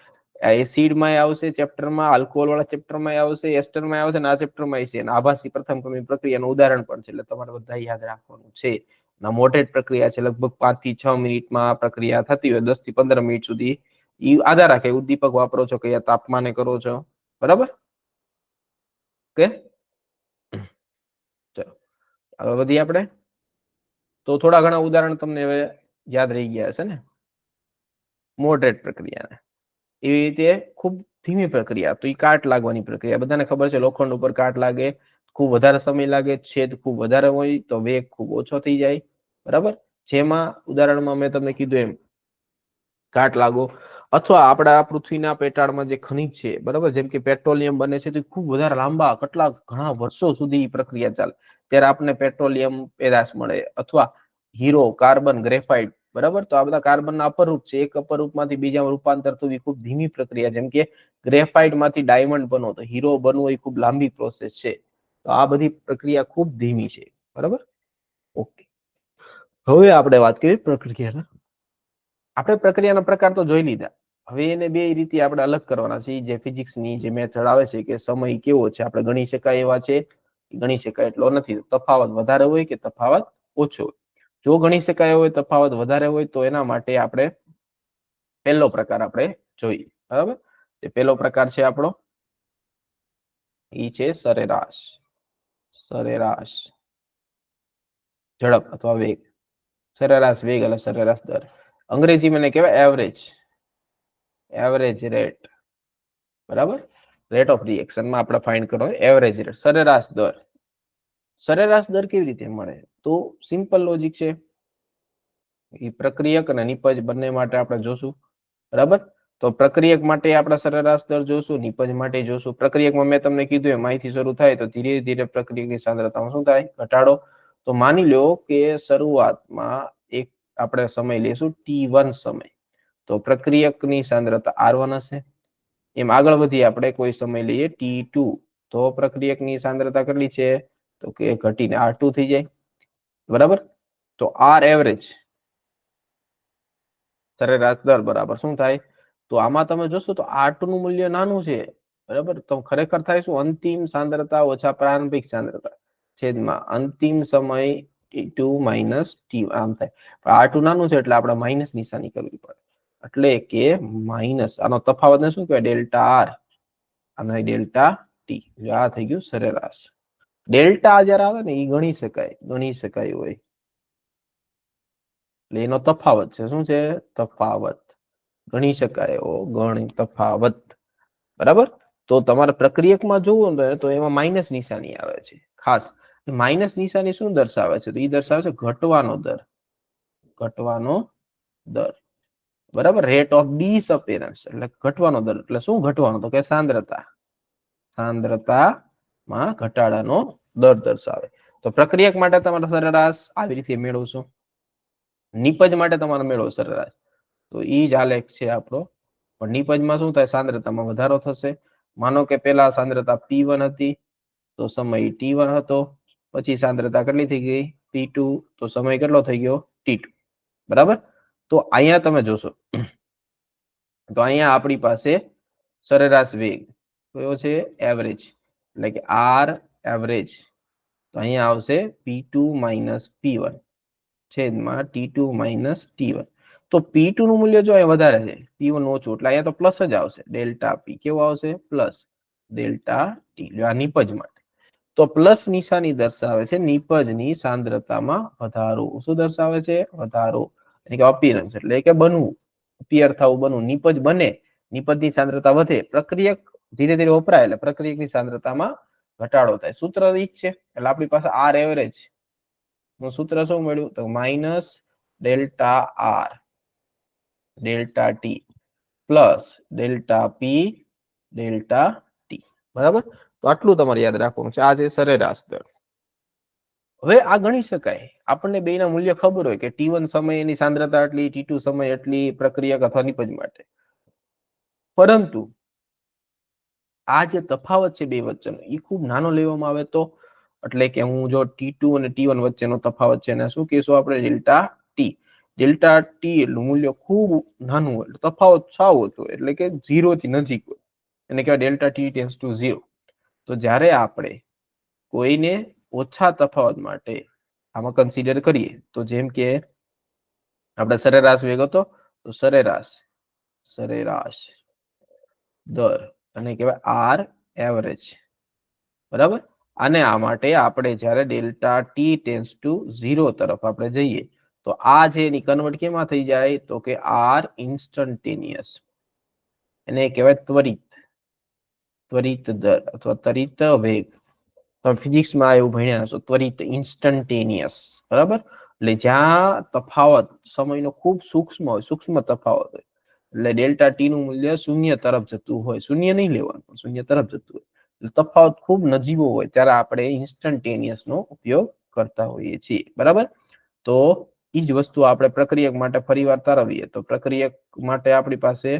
એસિડમાં આવશે ચેપ્ટરમાં, આલ્કોહોલ વાળા ચેપ્ટરમાં આવશે, એસ્ટરમાં આવશે, અને આ ચેપ્ટરમાં છે. આભાસી પ્રથમ ક્રમની પ્રક્રિયાનું ઉદાહરણ પણ છે, એટલે તમારે બધા યાદ રાખવાનું છે. મોડરેટ પ્રક્રિયા છે, લગભગ 5 થી 6 મિનિટમાં પ્રક્રિયા થતી હોય, 10 થી 15 મિનિટ સુધી. એ આધાર રાખે ઉદ્દીપક વાપરો છો, કયા તાપમાને કરો છો. બરાબર, ઓકે, ચલો હવે વધીએ આપણે. તો થોડા ઘણા ઉદાહરણ તમને હવે યાદ રહી ગયા હશે ને. મોડરેટ પ્રક્રિયા એવી રીતે ખૂબ ધીમી પ્રક્રિયા, તો એ કાટ લાગવાની પ્રક્રિયા, બધાને ખબર છે, લોખંડ ઉપર કાટ લાગે, ખૂબ વધારે સમય લાગે, છેદ ખૂબ વધારે હોય તો વેગ ખૂબ ઓછો થઈ જાય. બરાબર, જેમાં ઉદાહરણમાં મેં તમને કીધું એમ કાટ લાગો, અથવા આપણા પૃથ્વીના પેટાળમાં જે ખનિજ છે, બરાબર, જેમ કે પેટ્રોલિયમ બને છે, તો ખૂબ વધારે લાંબા કેટલા ઘણા વર્ષો સુધી પ્રક્રિયા ચાલે, ત્યારે આપણને પેટ્રોલિયમ પેદાશ મળે. અથવા હીરો, કાર્બન, ગ્રેફાઇટ. બરાબર, તો આ બધા કાર્બનના અપરૂપ છે, એક અપરૂપમાંથી બીજામાં રૂપાંતર થવી ખૂબ ધીમી પ્રક્રિયા. જેમ કે ગ્રેફાઇટમાંથી ડાયમંડ બનો, તો હીરો બનવો એ ખૂબ લાંબી પ્રોસેસ છે. તો આ બધી પ્રક્રિયા ખૂબ ધીમી છે. બરાબર, ઓકે, હવે આપણે વાત કરીએ પ્રક્રિયાના. આપણે પ્રક્રિયાના પ્રકાર તો જોઈ લીધા. હવે એને બે રીતે આપણે અલગ કરવાના છે, જે ફિઝિક્સની જે મેથડ આવે છે, કે સમય કેવો છે, આપણે ગણી શકાય એવા છે, ગણી શકાય એટલો નથી, તફાવત વધારે હોય કે તફાવત ઓછો હોય. જો ગણી શકાય હોય, તફાવત વધારે હોય, તો એના માટે આપણે પહેલો પ્રકાર આપણે જોઈએ. બરાબર, એ પહેલો પ્રકાર છે આપણો, ઈ છે સરેરાશ. સરેરાશ ઝડપ અથવા વેગ, સરેરાશ વેગ એટલે સરેરાશ દર. અંગ્રેજીમાં એને કહેવાય એવરેજ, એવરેજ રેટ. બરાબર. રેટ ઓફ રિએક્શનમાં આપણે ફાઇન્ડ કરવાનો એવરેજ રેટ, સરેરાશ દર. સરેરાશ દર કેવી રીતે મળે? તો સિમ્પલ લોજિક છે. એ પ્રક્રિયક અને નિપજ બંને માટે આપણે જોશું, બરાબર. તો પ્રક્રિયક માટે આપણે સરેરાશ દર જોશું, નિપજ માટે જોશું. પ્રક્રિયકમાં મેં તમને કીધું એમ અહીંથી શરૂ થાય તો ધીરે ધીરે પ્રક્રિયકની સાંદ્રતામાં શું થાય? ઘટાડો. તો માની લો કે શરૂઆતમાં એક આપણે સમય લેશું T1 સમય, તો પ્રક્રિયકની સાંદ્રતા R1 હશે. એમ આગળ વધી આપણે કોઈ સમય લઈએ T2, તો પ્રક્રિયકની સાંદ્રતા કેટલી છે? તો કે ઘટીને R2 થઈ જાય, બરાબર. તો R એવરેજ, સરેરાશ દર બરાબર શું થાય? તો આમાં તમે જોશો તો R2 નું મૂલ્ય નાનું છે, બરાબર. તો ખરેખર થાય શું? અંતિમ સાંદ્રતા ઓછા પ્રારંભિક સાંદ્રતા છેદમાં અંતિમ સમય T2 માઇનસ T, આમ થાય. R2 નાનું છે એટલે આપણે માઇનસ નિશાની કરવી પડે, એટલે કે માઇનસ આનો તફાવતને શું કહેવાય? ડેલ્ટા આર અને ડેલ્ટા ટી. આ થઈ ગયું સરેરાશ. ડેલ્ટા જયારે આવે ને એ ગણી શકાય હોય, એટલે એનો તફાવત છે. શું છે? તફાવત. ગણી શકાય ગણી તફાવત, બરાબર. તો તમારે પ્રક્રિયકમાં જોવું ને તો એમાં માઇનસ નિશાની આવે છે ખાસ. માઇનસ નિશાની શું દર્શાવે છે? તો એ દર્શાવે છે ઘટવાનો દર, ઘટવાનો દર, બરાબર. રેટ ઓફ ડિસઅપેરન્સ એટલે ઘટવાનો દર. એટલે શું ઘટવાનો? તો કે સાંદ્રતા, સાંદ્રતામાં ઘટાડાનો દર દર્શાવે. તો પ્રક્રિયક માટે તમારે સરેરાશ આવી રીતે મેળવશો. નિપજ માટે તમારે મેળવો સરેરાશ, તો ઈ જ આલેખ છે આપણો. પણ નિપજમાં શું થાય? સાંદ્રતામાં વધારો થશે. માનો કે પેલા સાંદ્રતા P1 હતી, તો સમય T1 હતો. પછી સાંદ્રતા કેટલી થઈ ગઈ? T2, તો સમય કેટલો થઈ ગયો? T2, બરાબર. તો અહીંયા તમે જોશો તો અહીંયા આપણી પાસે સરેરાશ વેગ કયો છે? એવરેજ, એટલે કે R એવરેજ. તો અહીંયા આવશે P2 માઇનસ P1 છેદમાં T2 માઇનસ T1. તો P2 નું મૂલ્ય જો અહીંયા વધારે છે, P1 ઓછું, એટલે અહીંયા તો પ્લસ જ આવશે. ડેલ્ટા P કેવું આવશે? Plus delta T. આ નિપજ માટે. તો પ્લસ નિશાની દર્શાવે છે નિપજની સાંદ્રતામાં વધારો. શું દર્શાવે છે? વધારો, એટલે કે અપીરન્સ, એટલે કે બનવું, અપિયર થવું, બનવું. નિપજ બને, નિપજની સાંદ્રતા વધે. પ્રક્રિયક ધીરે ધીરે વપરાય એટલે પ્રક્રિયકની સાંદ્રતામાં ઘટાડો થાય. સૂત્ર ઈ છે. એટલે આપણી પાસે R એવરેજ નું સૂત્ર શું મળ્યું? તો minus delta R delta T plus delta P delta T, બરાબર. તો આટલું તમારે યાદ રાખવાનું છે. આ છે સરેરાશ દર. હવે આ ગણી શકાય. આપણને બેના મૂલ્ય ખબર હોય કે T1 સમયની સાંદ્રતા એટલી, T2 સમય એટલી, પ્રક્રિયક અથવા નિપજ માટે. પરંતુ આ જે તફાવત છે બે વચ્ચેનો, એ ખૂબ નાનો લેવામાં આવે તો, એટલે કે હું જો T2 અને T1 વચ્ચેનો તફાવત છે એને શું કહીશું આપણે? Delta T. ડેલ્ટા ટી એટલું મૂલ્ય ખૂબ નાનું હોય, તફાવત સાવ ઓછો, એટલે કે 0 થી નજીક હોય, એને કહેવાય ડેલ્ટા ટી ટેન્ડ્સ ટુ 0. તો જ્યારે આપણે કોઈને ઓછા તફાવત માટે આમાં કન્સિડર કરીએ, તો જેમ કે આપણે સરેરાશ વેગ હતો, તો સરેરાશ દર અને કહેવાય R એવરેજ, બરાબર. અને આ માટે આપણે જ્યારે ડેલ્ટા ટી ટેન્ડ્સ ટુ 0 તરફ આપણે જઈએ, તો આ જે એની કન્વર્ટ કેમાં થઈ જાય? તો કે R ઇન્સ્ટન્ટેનિયસ, એને કહેવાય ત્વરિત દર અથવા ત્વરિત વેગ. તમે ફિઝિક્સમાં એવું ભણ્યા હશો, ત્વરિત, ઇન્સ્ટન્ટેનિયસ, બરાબર. એટલે જ્યાં તફાવત સમયનો ખૂબ સૂક્ષ્મ હોય, સૂક્ષ્મ તફાવત હોય, એટલે ડેલ્ટા ટી નું મૂલ્ય 0 તરફ જતું હોય, 0 નહીં લેવાનું, 0 તરફ જતું હોય, તફાવત ખૂબ નજીવો હોય, ત્યારે આપણે ઇન્સ્ટન્ટેનિયસ નો ઉપયોગ કરતા હોઈએ છીએ, બરાબર. તો એ જ વસ્તુ આપણે પ્રક્રિયક માટે ફરીવાર તારવીએ. તો પ્રક્રિયક માટે આપણી પાસે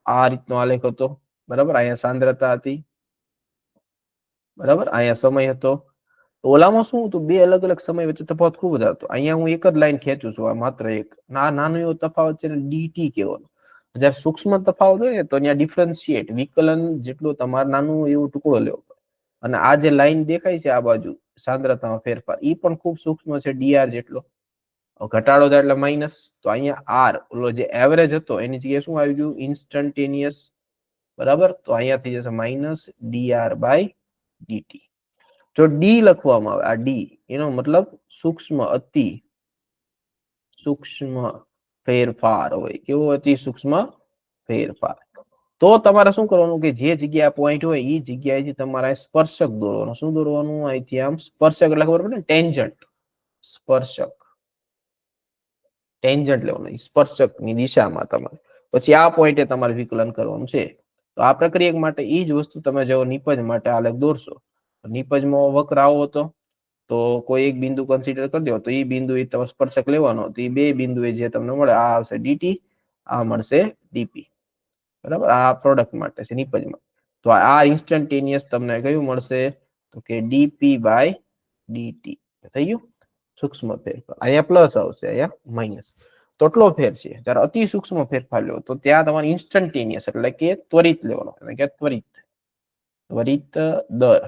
આ રીતનો આલેખ હતો, બરાબર. અહીંયા સાંદ્રતા હતી, બરાબર. અહીંયા સમય હતો. ઓલામાં શું હતું? બે અલગ અલગ સમય વચ્ચે તફાવત ખૂબ વધારે હતો. અહીંયા હું એક જ લાઈન ખેંચું છું, આ માત્ર એક. નાનો એવો તફાવત છે ને ડીટી કહેવાનો. જયારે સૂક્ષ્મ તફાવત હોય ને તો ત્યાં ડિફરન્શિએટ, વિકલન જેટલું તમારે નાનું એવું ટુકડો લેવો. અને આ જે લાઈન દેખાય છે આ બાજુ, સાંદ્રતામાં ફેરફાર, એ પણ ખૂબ સૂક્ષ્મ છે, ડીઆર જેટલો. ઘટાડો થાય એટલે માઇનસ. તો અહીંયા આર, ઓલો જે એવરેજ હતો એની જગ્યાએ શું આવી ગયું? ઇન્સ્ટન્ટેનિયસ, બરાબર. તો અહીંયા થઈ જશે માઇનસ ડીઆર બાય ડીટી. જો ડી લખવામાં આવે, આ ડી, એનો મતલબ સૂક્ષ્મ, અતિ સૂક્ષ્મ ફેરફાર હોય. કેવો? અતિ સૂક્ષ્મ ફેરફાર. તો તમારે શું કરવાનું કે જે જગ્યાએ પોઈન્ટ હોય એ જગ્યાએથી તમારે સ્પર્શક દોરવાનું. શું દોરવાનું? અહીંથી આમ સ્પર્શક એટલે ખબર પડે ને, ટેન્જન્ટ. સ્પર્શક, ટેન્જન્ટ લેવાનું સ્પર્શકની દિશામાં તમારે. પછી આ પોઈન્ટે તમારે વિકલન કરવાનું છે. તો આ પ્રક્રિયક માટે એ જ વસ્તુ તમે જો નિપજ માટે આલેખ દોરશો. નિપજમાં વક્ર આવો હતો, તો કોઈ એક બિંદુ કન્સિડર કરી દો, તો એ બિંદુ તમે સ્પર્શક લેવાનો, તો એ બે બિંદુ જે તમને મળે, આ આવશે ડીટી, આ મળશે ડીપી. બરાબર? આ પ્રોડક્ટ માટે છે નિપજમાં. તો આ ઇન્સ્ટન્ટેનિયસ તમને કયું મળશે? તો કે ડીપી બાય ડીટી. થઈ ગયું? સૂક્ષ્મ ફેરફાર. અહીંયા પ્લસ આવશે, અહીંયા માઇનસ. તો એટલો ફેર છે. જ્યારે અતિ સૂક્ષ્મ ફેરફાર લો તો ત્યાં તમારે ઇન્સ્ટન્ટેનિયસ એટલે કે ત્વરિત લેવાનો, એટલે કે ત્વરિત દર.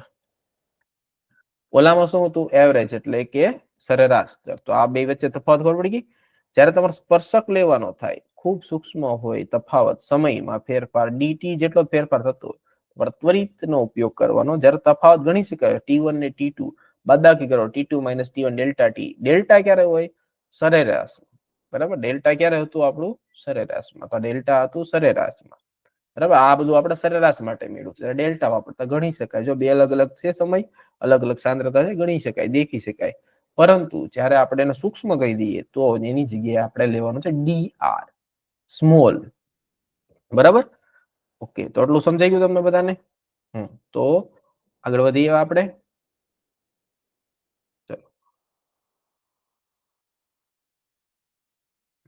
ઓલામાં શું હતું? એવરેજ એટલે કે સરેરાશ દર. તો આ બે વચ્ચે તફાવત ખબર પડી ગઈ. જ્યારે તમારે સ્પર્શક લેવાનો થાય, ખૂબ સૂક્ષ્મ હોય તફાવત, સમયમાં ફેરફાર ડીટી જેટલો ફેરફાર થતો હોય, ત્વરિતનો ઉપયોગ કરવાનો. જ્યારે તફાવત ગણી શકાય, T1 ને T2 બાદબાકી કરો, T2 - T1 delta T. Delta ક્યારે હોય? સરેરાશ. બરાબર? ડેલ્ટા ક્યારે હતું આપણું? સરેરાશમાં. તો ડેલ્ટા હતું સરેરાશમાં. બરાબર? આ બધું આપણે સરેરાશ માટે મેળવ્યું છે. ડેલ્ટા વાપરતા ગણી શકાય. જો બે અલગ અલગ છે સમય, અલગ અલગ સાંદ્રતા છે, ગણી શકાય, દેખી શકાય. પરંતુ જ્યારે આપણે એને સૂક્ષ્મ કહી દઈએ તો એની જગ્યાએ આપણે લેવાનું છે DR, સ્મોલ. બરાબર? ઓકે, તો એટલું સમજાઈ ગયું તમને બધાને? તો આગળ વધીએ આપણે. ચલો,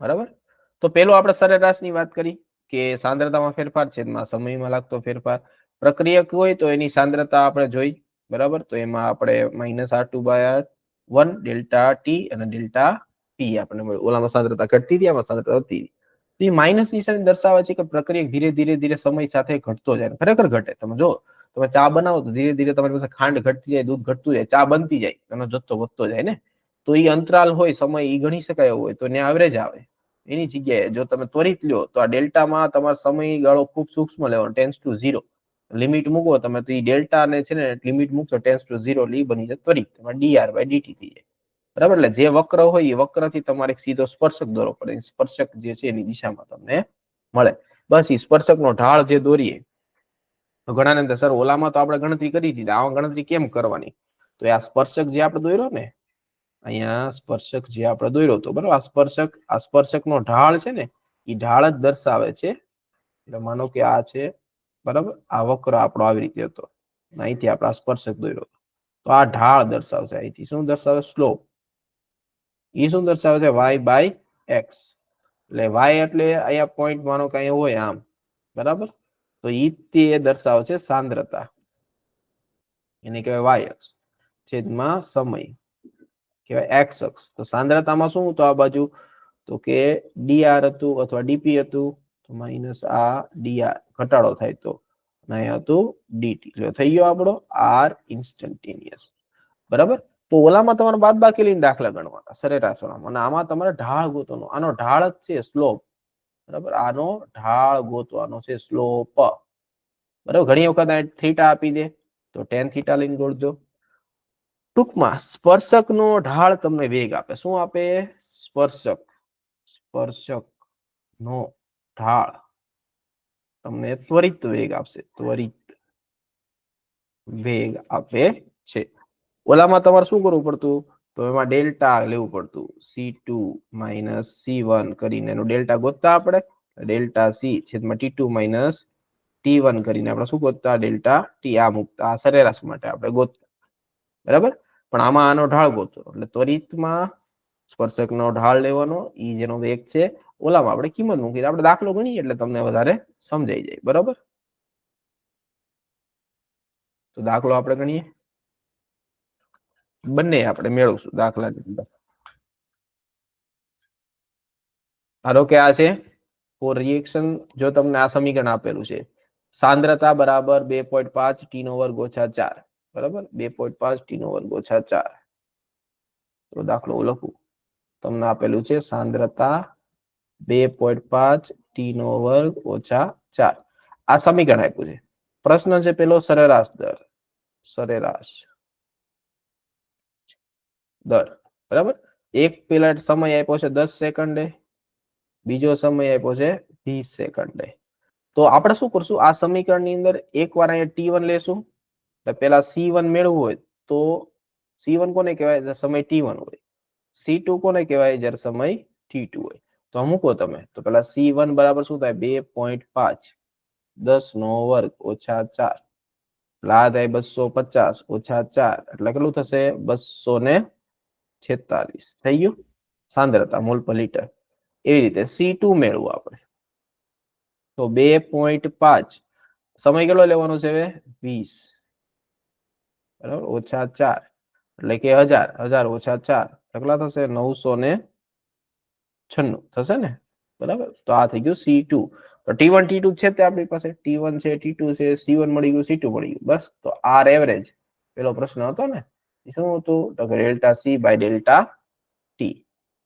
બરાબર. તો પેલો આપણે સરેરાશની વાત કરી કે સાંદ્રતામાં ફેરફાર છે, સમયમાં લાગતો ફેરફાર. પ્રક્રિયક હોય તો એની સાંદ્રતા આપણે જોઈ. બરાબર? તો એમાં આપણે -R2/1 ડેલ્ટા ટી અને ડેલ્ટા પી આપણે મળ્યું. ઓલામાં સાંદ્રતા ઘટતી હતી, આમાં સાંદ્રતા વધતી હતી. તો એ માઇનસ નિશાની દર્શાવે છે કે પ્રક્રિયક ધીરે ધીરે ધીરે સમય સાથે ઘટતો જાય. ખરેખર ઘટે. તમે જો, તમે ચા બનાવો તો ધીરે ધીરે તમારી પાસે ખાંડ ઘટતી જાય, દૂધ ઘટતું જાય, ચા બનતી જાય, એનો જથ્થો વધતો જાય ને. તો એ અંતરાલ હોય, સમય એ ગણી શકાય હોય, તો એને એવરેજ આવે. એની જગ્યાએ જો તમે ત્વરિત લ્યો તો આ ડેલ્ટામાં તમારો સમયગાળો ખૂબ સૂક્ષ્મ લેવાનો, ટેન્સ ટુ 0. લિમિટ મૂકો તમે તો એ ડેલ્ટા ને છે ને લિમિટ મૂકશો ટેન્સ ટુ 0, એટલે બની જાય ત્વરિત. DR/dt થઈ જાય. બરાબર? એટલે જે વક્ર હોય એ વક્રથી તમારે સીધો સ્પર્શક દોરવો પડે. સ્પર્શક જે છે એની દિશામાં તમને મળે. બસ એ સ્પર્શકનો ઢાળ જે દોરીએ, તો ઘણાને અંદર સર ઓલામાં તો આપણે ગણતરી કરી દીધી, આમાં ગણતરી કેમ કરવાની? તો આ સ્પર્શક જે આપણે દોર્યો ને, અહીંયા સ્પર્શક જે આપણે દોર્યો હતો, બરાબર? આ સ્પર્શકનો ઢાળ છે ને, એ ઢાળ જ દર્શાવે છે. એટલે માનો કે આ છે, બરાબર? આ વક્ર આપણો આવી રીતે હતો, અહીંથી આપણે સ્પર્શક દોર્યો, તો આ ઢાળ દર્શાવશે. અહીંથી શું દર્શાવે? સ્લોપ. એ શું દર્શાવે છે? y/x. એટલે y એટલે અહીંયા પોઈન્ટ માનો કે અહીંયા હોય આમ, બરાબર? તો ઈ તે દર્શાવે છે સાંદ્રતા, એને કહેવાય y અક્ષ, છેદમાં સમય કહેવાય x અક્ષ. તો સાંદ્રતામાં શું હતું આ બાજુ? તો કે dr હતું અથવા dp હતું, તો માઇનસ આ dr ઘટાડો થાય તો અહીંયા હતું dt. એટલે થઈ ગયો આપણો r ઇન્સ્ટન્ટેનિયસ. બરાબર? તો ઓલામાં તમારે બાદબાકી લઈને દાખલા ગણવાના, સરેરાશ વાળામાં, અને આમાં તમારે ઢાળ ગોતવાનો. આનો ઢાળ જ છે સ્લોપ. બરાબર? આનો ઢાળ ગોતવાનો છે, સ્લોપ. બરાબર? ઘણી વખત થીટા આપી દે તો tan થીટા લઈને ગોળજો. ટૂંકમાં સ્પર્શકનો ઢાળ તમને વેગ આપે. શું આપે? સ્પર્શકનો ઢાળ તમને ત્વરિત વેગ આપશે. ત્વરિત વેગ આપે છે. ઓલામાં તમારે શું કરવું પડતું? તો એમાં ડેલ્ટા લેવું પડતું, C2 - C1 કરીને એનું ડેલ્ટા ગોતતા આપણે. ડેલ્ટા C છેદમાં T2 - T1 કરીને આપણે શું ગોતતા? Delta T. આ મુકતા આ સરેરાશ માટે આપણે ગોતતા. બરાબર? પણ આમાં આનો ઢાળ ગોતો. એટલે ત્વરિતમાં સ્પર્શકનો ઢાળ લેવાનો, ઈ જેનો વેગ છે. ઓલામાં આપણે કિંમત મૂકી, આપણે દાખલો ગણીએ એટલે તમને વધારે સમજાઈ જાય. બરાબર? તો દાખલો આપણે ગણીએ, બંને આપણે મેળવશું દાખલાની અંદર. ધારો કે આ છે ફોર રિએક્શન. જો તમને આ સમીકરણ આપેલું છે, સાંદ્રતા બરાબર 2.5 t²-4, બરાબર? 2.5 t²-4. તો દાખલો લખું, તમને આપેલું છે સાંદ્રતા 2.5 t²-4. આ સમીકરણ આપ્યું છે. પ્રશ્ન છે પેલો સરેરાશ દર. સરેરાશ દર. બરાબર? એક પેલા સમય આપ્યો છે 10 સેકન્ડે, બીજો સમય આપ્યો છે 20 સેકન્ડે. તો આપણે શું કરશું, આ સમીકરણની અંદર એકવાર અહીંયા T1 લેશું, એટલે પેલા C1 મેળવવું હોય તો C1 કોને કહેવાય, જ્યારે સમય T1 હોય. C2 કોને કહેવાય, જ્યારે સમય T2 હોય. તો મૂકો તમે, તો પેલા C1 બરાબર શું થાય, 2.5 10^2 ઓછા 4, આ થાય 250 ઓછા 4, એટલે કેટલું થશે, 246 થઈ ગયું સાંદ્રતા મોલ પર લીટર. એવી રીતે C2 મેળવવું આપણે, તો 2.5 સમય કેટલો લેવાનો છે, 20 બરાબર ઓછા 4, એટલે કે 1000 ઓછા 4 કેટલા થશે, 996 થશે ને, બરાબર. તો આ થઈ ગયું C2. તો T1 T2 છે તે આપણી પાસે, T1 છે T2 છે, C1 મળી ગયું C2 મળી ગયું, બસ. તો R એવરેજ પેલો પ્રશ્ન હતો ને, શું હતું, તો કે delta C by delta T,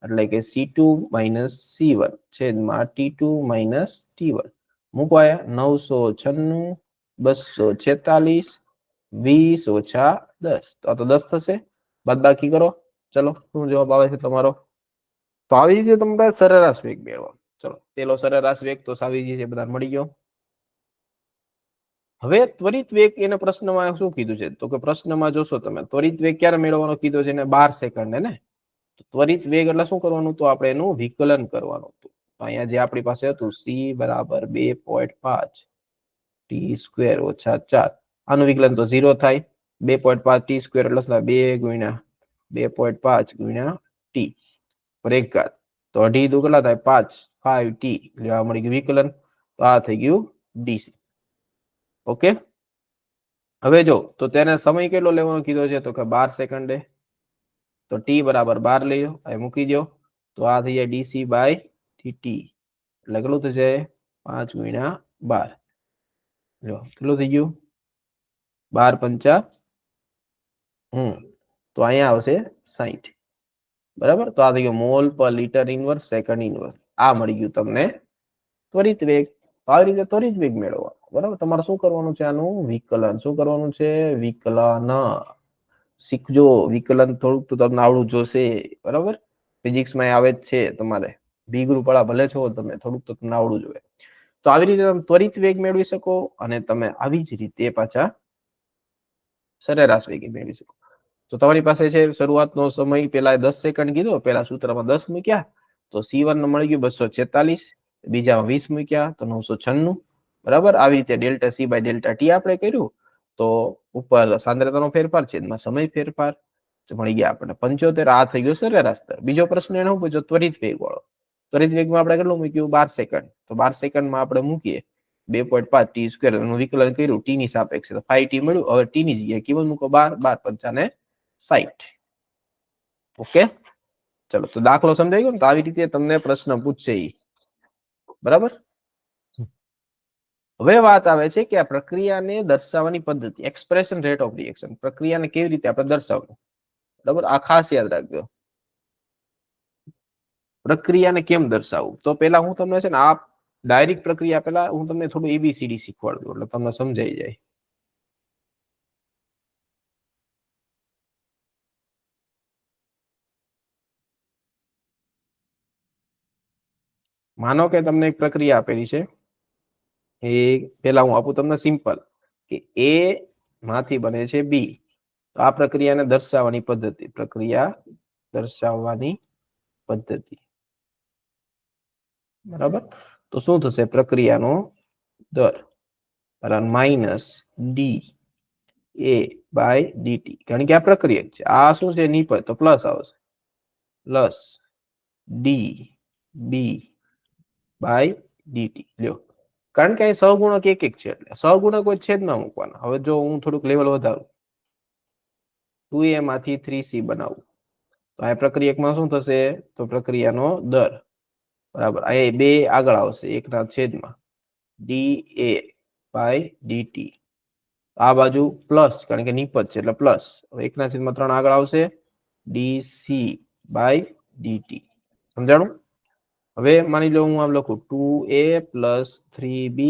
એટલે કે C2 માઇનસ C1 છેદમાં T2 માઇનસ T1. મૂકવાયા 996 246 20 ઓછા 10, તો આ તો 10 થશે. બાદબાકી કરો, ચલો શું જવાબ આવે છે તમારો. તો આવી રીતે તમે સરેરાશ વેગ મેળવો. ચલો પેલો સરેરાશ વેગ તો સાવી છે, બધા મળી ગયો. હવે ત્વરિત વેગ એને પ્રશ્નમાં શું કીધું છે, તો કે પ્રશ્નમાં જોશો તમે ત્વરિત વેગ ક્યારે મેળવવાનો કીધો છે ને, 12 સેકન્ડ ને. ત્વરિત વેગ એટલે શું કરવાનું, તો આપણે એનું વિકલન કરવાનું હતું. તો અહીંયા જે આપણી પાસે હતું C બરાબર 2.5 T² ઓછા 4, આનું વિકલન તો 0 થાય. 2.5 T² એટલે 2 ગુણ્યા 2.5 ગુણ્યા T પર 1 ઘાત, તો 2.5 કેટલા થાય, 5 T લેવા મળી ગયું વિકલન. તો આ થઈ ગયું DC. ઓકે, હવે જો તો તેને સમય કેટલો લેવાનો કીધો છે, તો કે 12 સેકન્ડે. તો T બરાબર 12 લઈ લો, અહીં મૂકી દો, તો આ થઈ જાય DC બાય T, એટલે કેટલું થશે, 5 ગુણ્યા 12, જો કેટલું થઈ ગયું, 12 × 5. તો અહીંયા આવશે 60, બરાબર. તો આ થઈ ગયું મોલ પર લીટર ઇનવર્સ સેકન્ડ ઇનવર્સ. આ મળી ગયું તમને ત્વરિત વેગ. આવી રીતે ત્વરિત વેગ મેળવવાનો, બરાબર. તમારે શું કરવાનું છે, આનું વિકલન. શું કરવાનું છે, વિકલન શીખજો. વિકલન થોડુંક તો તમને આવડું જોશે, બરાબર. ફિઝિક્સમાં આવે જ છે તમારે, બી ગ્રુપ વાળા ભલે છો તમે, થોડુંક તો તમને આવડું જોઈએ. તો આવી રીતે તમે ત્વરિત વેગ મેળવી શકો, અને તમે આવી જ રીતે પાછા સરેરાશ વેગ મેળવી શકો. તો તમારી પાસે છે શરૂઆતનો સમય પેલા 10 સેકન્ડ કીધો, પેલા સૂત્રમાં 10 મૂક્યા, તો C1 મળી ગયું 246, બીજામાં 20 મૂક્યા તો 996, બરાબર. આવી રીતે delta C by delta T આપણે કર્યું, તો ઉપર સાંદ્રતાનો ફેરફાર છે, એમાં સમય ફેરફાર મળી ગયા આપણને 75. આ થઈ ગયો સરેરાશ દર. બીજો પ્રશ્ન એને શું પૂછ્યો, ત્વરિત વેગ વાળો. ત્વરિત વેગમાં આપણે કેટલું મૂક્યું, 12 સેકન્ડ. તો 12 સેકન્ડમાં આપણે મૂકીએ 2.5 T² નું વિકલન કર્યું T ની સાપેક્ષે, તો 5T મળ્યું. હવે T ની જગ્યાએ કિંમત મૂકો 12 60. ઓકે, ચલો તો દાખલો સમજાઈ ગયો ને. તો આવી રીતે તમને પ્રશ્ન પૂછશે, બરાબર. હવે વાત આવે છે કે આ પ્રક્રિયાને દર્શાવવાની પદ્ધતિ, એક્સપ્રેશન રેટ ઓફ રિએક્શન, પ્રક્રિયાને કેવી રીતે આપણે દર્શાવવું, બરાબર. આ ખાસ યાદ રાખજો, પ્રક્રિયાને કેમ દર્શાવવું. તો પેલા હું તમને છે ને આ ડાયરેક્ટ પ્રક્રિયા પેલા હું તમને થોડું ABCD શીખવાડું, એટલે તમને સમજાઈ જાય. માનો કે તમને એક પ્રક્રિયા આપેલી છે, એ પેલા હું આપું તમને સિમ્પલ, કે A માંથી બને છે B. તો આ પ્રક્રિયાને દર્શાવવાની પદ્ધતિ, પ્રક્રિયા દર્શાવવાની પદ્ધતિ, બરાબર. તો શું થશે, પ્રક્રિયાનો દર માઇનસ DA બાય DT, કારણ કે આ પ્રક્રિયા છે. આ શું છે, નિપજ, તો પ્લસ આવશે, પ્લસ DB બાય DT. લ્યો, કારણ કે અહીં સહગુણક એક છે, એટલે સહગુણક કોઈ છેદમાં મૂકવાના. હવે જો હું થોડુંક લેવલ વધારું, 2A માંથી 3C બનાવું, તો આ પ્રક્રિયકમાં શું થશે, તો પ્રક્રિયાનો દર બરાબર અહીં 2 આગળ આવશે, 1 ના છેદમાં DA બાય DT. આ બાજુ પ્લસ, કારણ કે નિપજ છે એટલે પ્લસ, 1 ના છેદમાં 3 આગળ આવશે, DC બાય DT. સમજાણું. હવે માની લો હું આમ લખું 2A plus 3B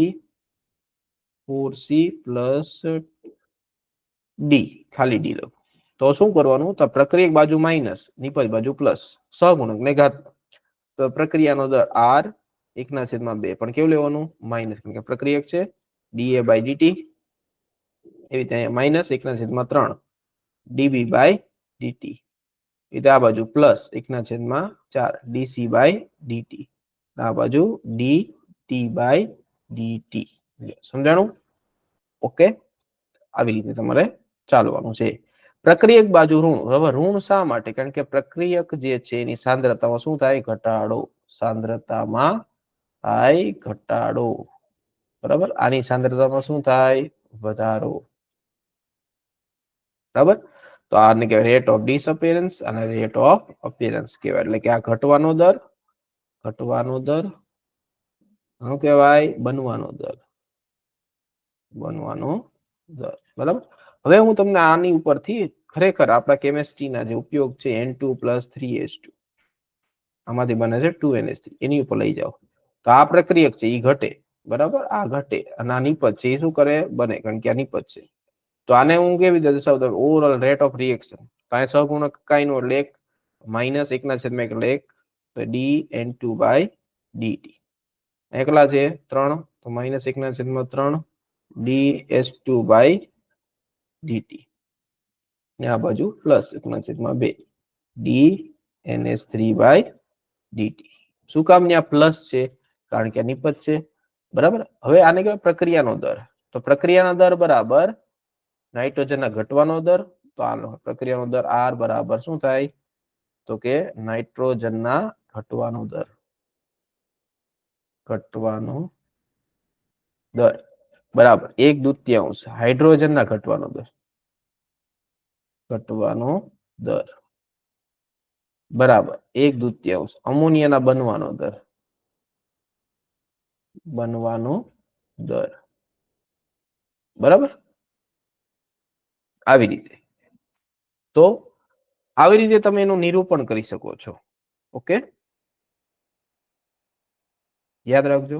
4C plus D, ખાલી D લખું. તો શું કરવાનું, તો પ્રક્રિયક બાજુ માઇનસ, નિપજ બાજુ પ્લસ, સહગુણક ને ઘાત. તો પ્રક્રિયાનો દર R 1/2 પણ કેવું લેવાનું માઇનસ, કારણ કે પ્રક્રિયક છે dA બાય dt, એવી રીતે અહીંયા માઇનસ 1/3 dB બાય dt, એ રીતે આ બાજુ પ્લસ 1/4 dC બાય dt, આ બાજુ dt બાય dt. સમજાણું? ઓકે, આવી રીતે તમારે ચાલવાનું છે. પ્રક્રિયક બાજુ ઋણ. હવે ઋણ શા માટે? કારણ કે પ્રક્રિયક જે છે એની સાંદ્રતામાં શું થાય? ઘટાડો. સાંદ્રતામાં થાય ઘટાડો, બરાબર. આની સાંદ્રતામાં શું થાય? વધારો, બરાબર. તો આને કહેવાય રેટ ઓફ ડિસઅપિયરન્સ અને રેટ ઓફ અપિયરન્સ કહેવાય. એટલે કે આ ઘટવાનો દર, ઘટવાનો દર, શું કહેવાય? બનવાનો દર, બનવાનો દર, બરાબર. હવે હું તમને આની ઉપરથી ખરેખર આપણા કેમેસ્ટ્રીના જે ઉપયોગ છે N2+3H2, આમાંથી બને છે 2NH3, એની ઉપર લઈ જાઓ તો આ પ્રક્રિયક છે એ ઘટે, બરાબર. આ ઘટે અને આ નિપજ છે એ શું કરે? બને, કારણ કે આ નિપજ છે. તો આને હું કેવી રીતે દર્શાવતો? Overall rate of reaction. તો આ સહગુણક કાંઈ નો એટલે માઇનસ 1/1 તો dN2/dt. એકલા છે 3 તો માઇનસ 1/3 dS2/dt, ને આ બાજુ પ્લસ 1/2 dNH3/dt. શું કામ ત્યાં પ્લસ છે? કારણ કે નિપજ છે, બરાબર. હવે આને કહેવાય પ્રક્રિયાનો દર. તો પ્રક્રિયાનો દર બરાબર નાઇટ્રોજનના ઘટવાનો દર. તો આ પ્રક્રિયાનો દર R બરાબર શું થાય? તો કે નાઇટ્રોજનના ઘટવાનો દર, ઘટવાનો દર બરાબર 1/2 હાઇડ્રોજનના ઘટવાનો દર, ઘટવાનો દર બરાબર 1/2 અમોનિયાના બનવાનો દર, બનવાનો દર, બરાબર. આવી રીતે. તો આવી રીતે તમે એનું નિરૂપણ કરી શકો છો. ઓકે, યાદ રાખજો.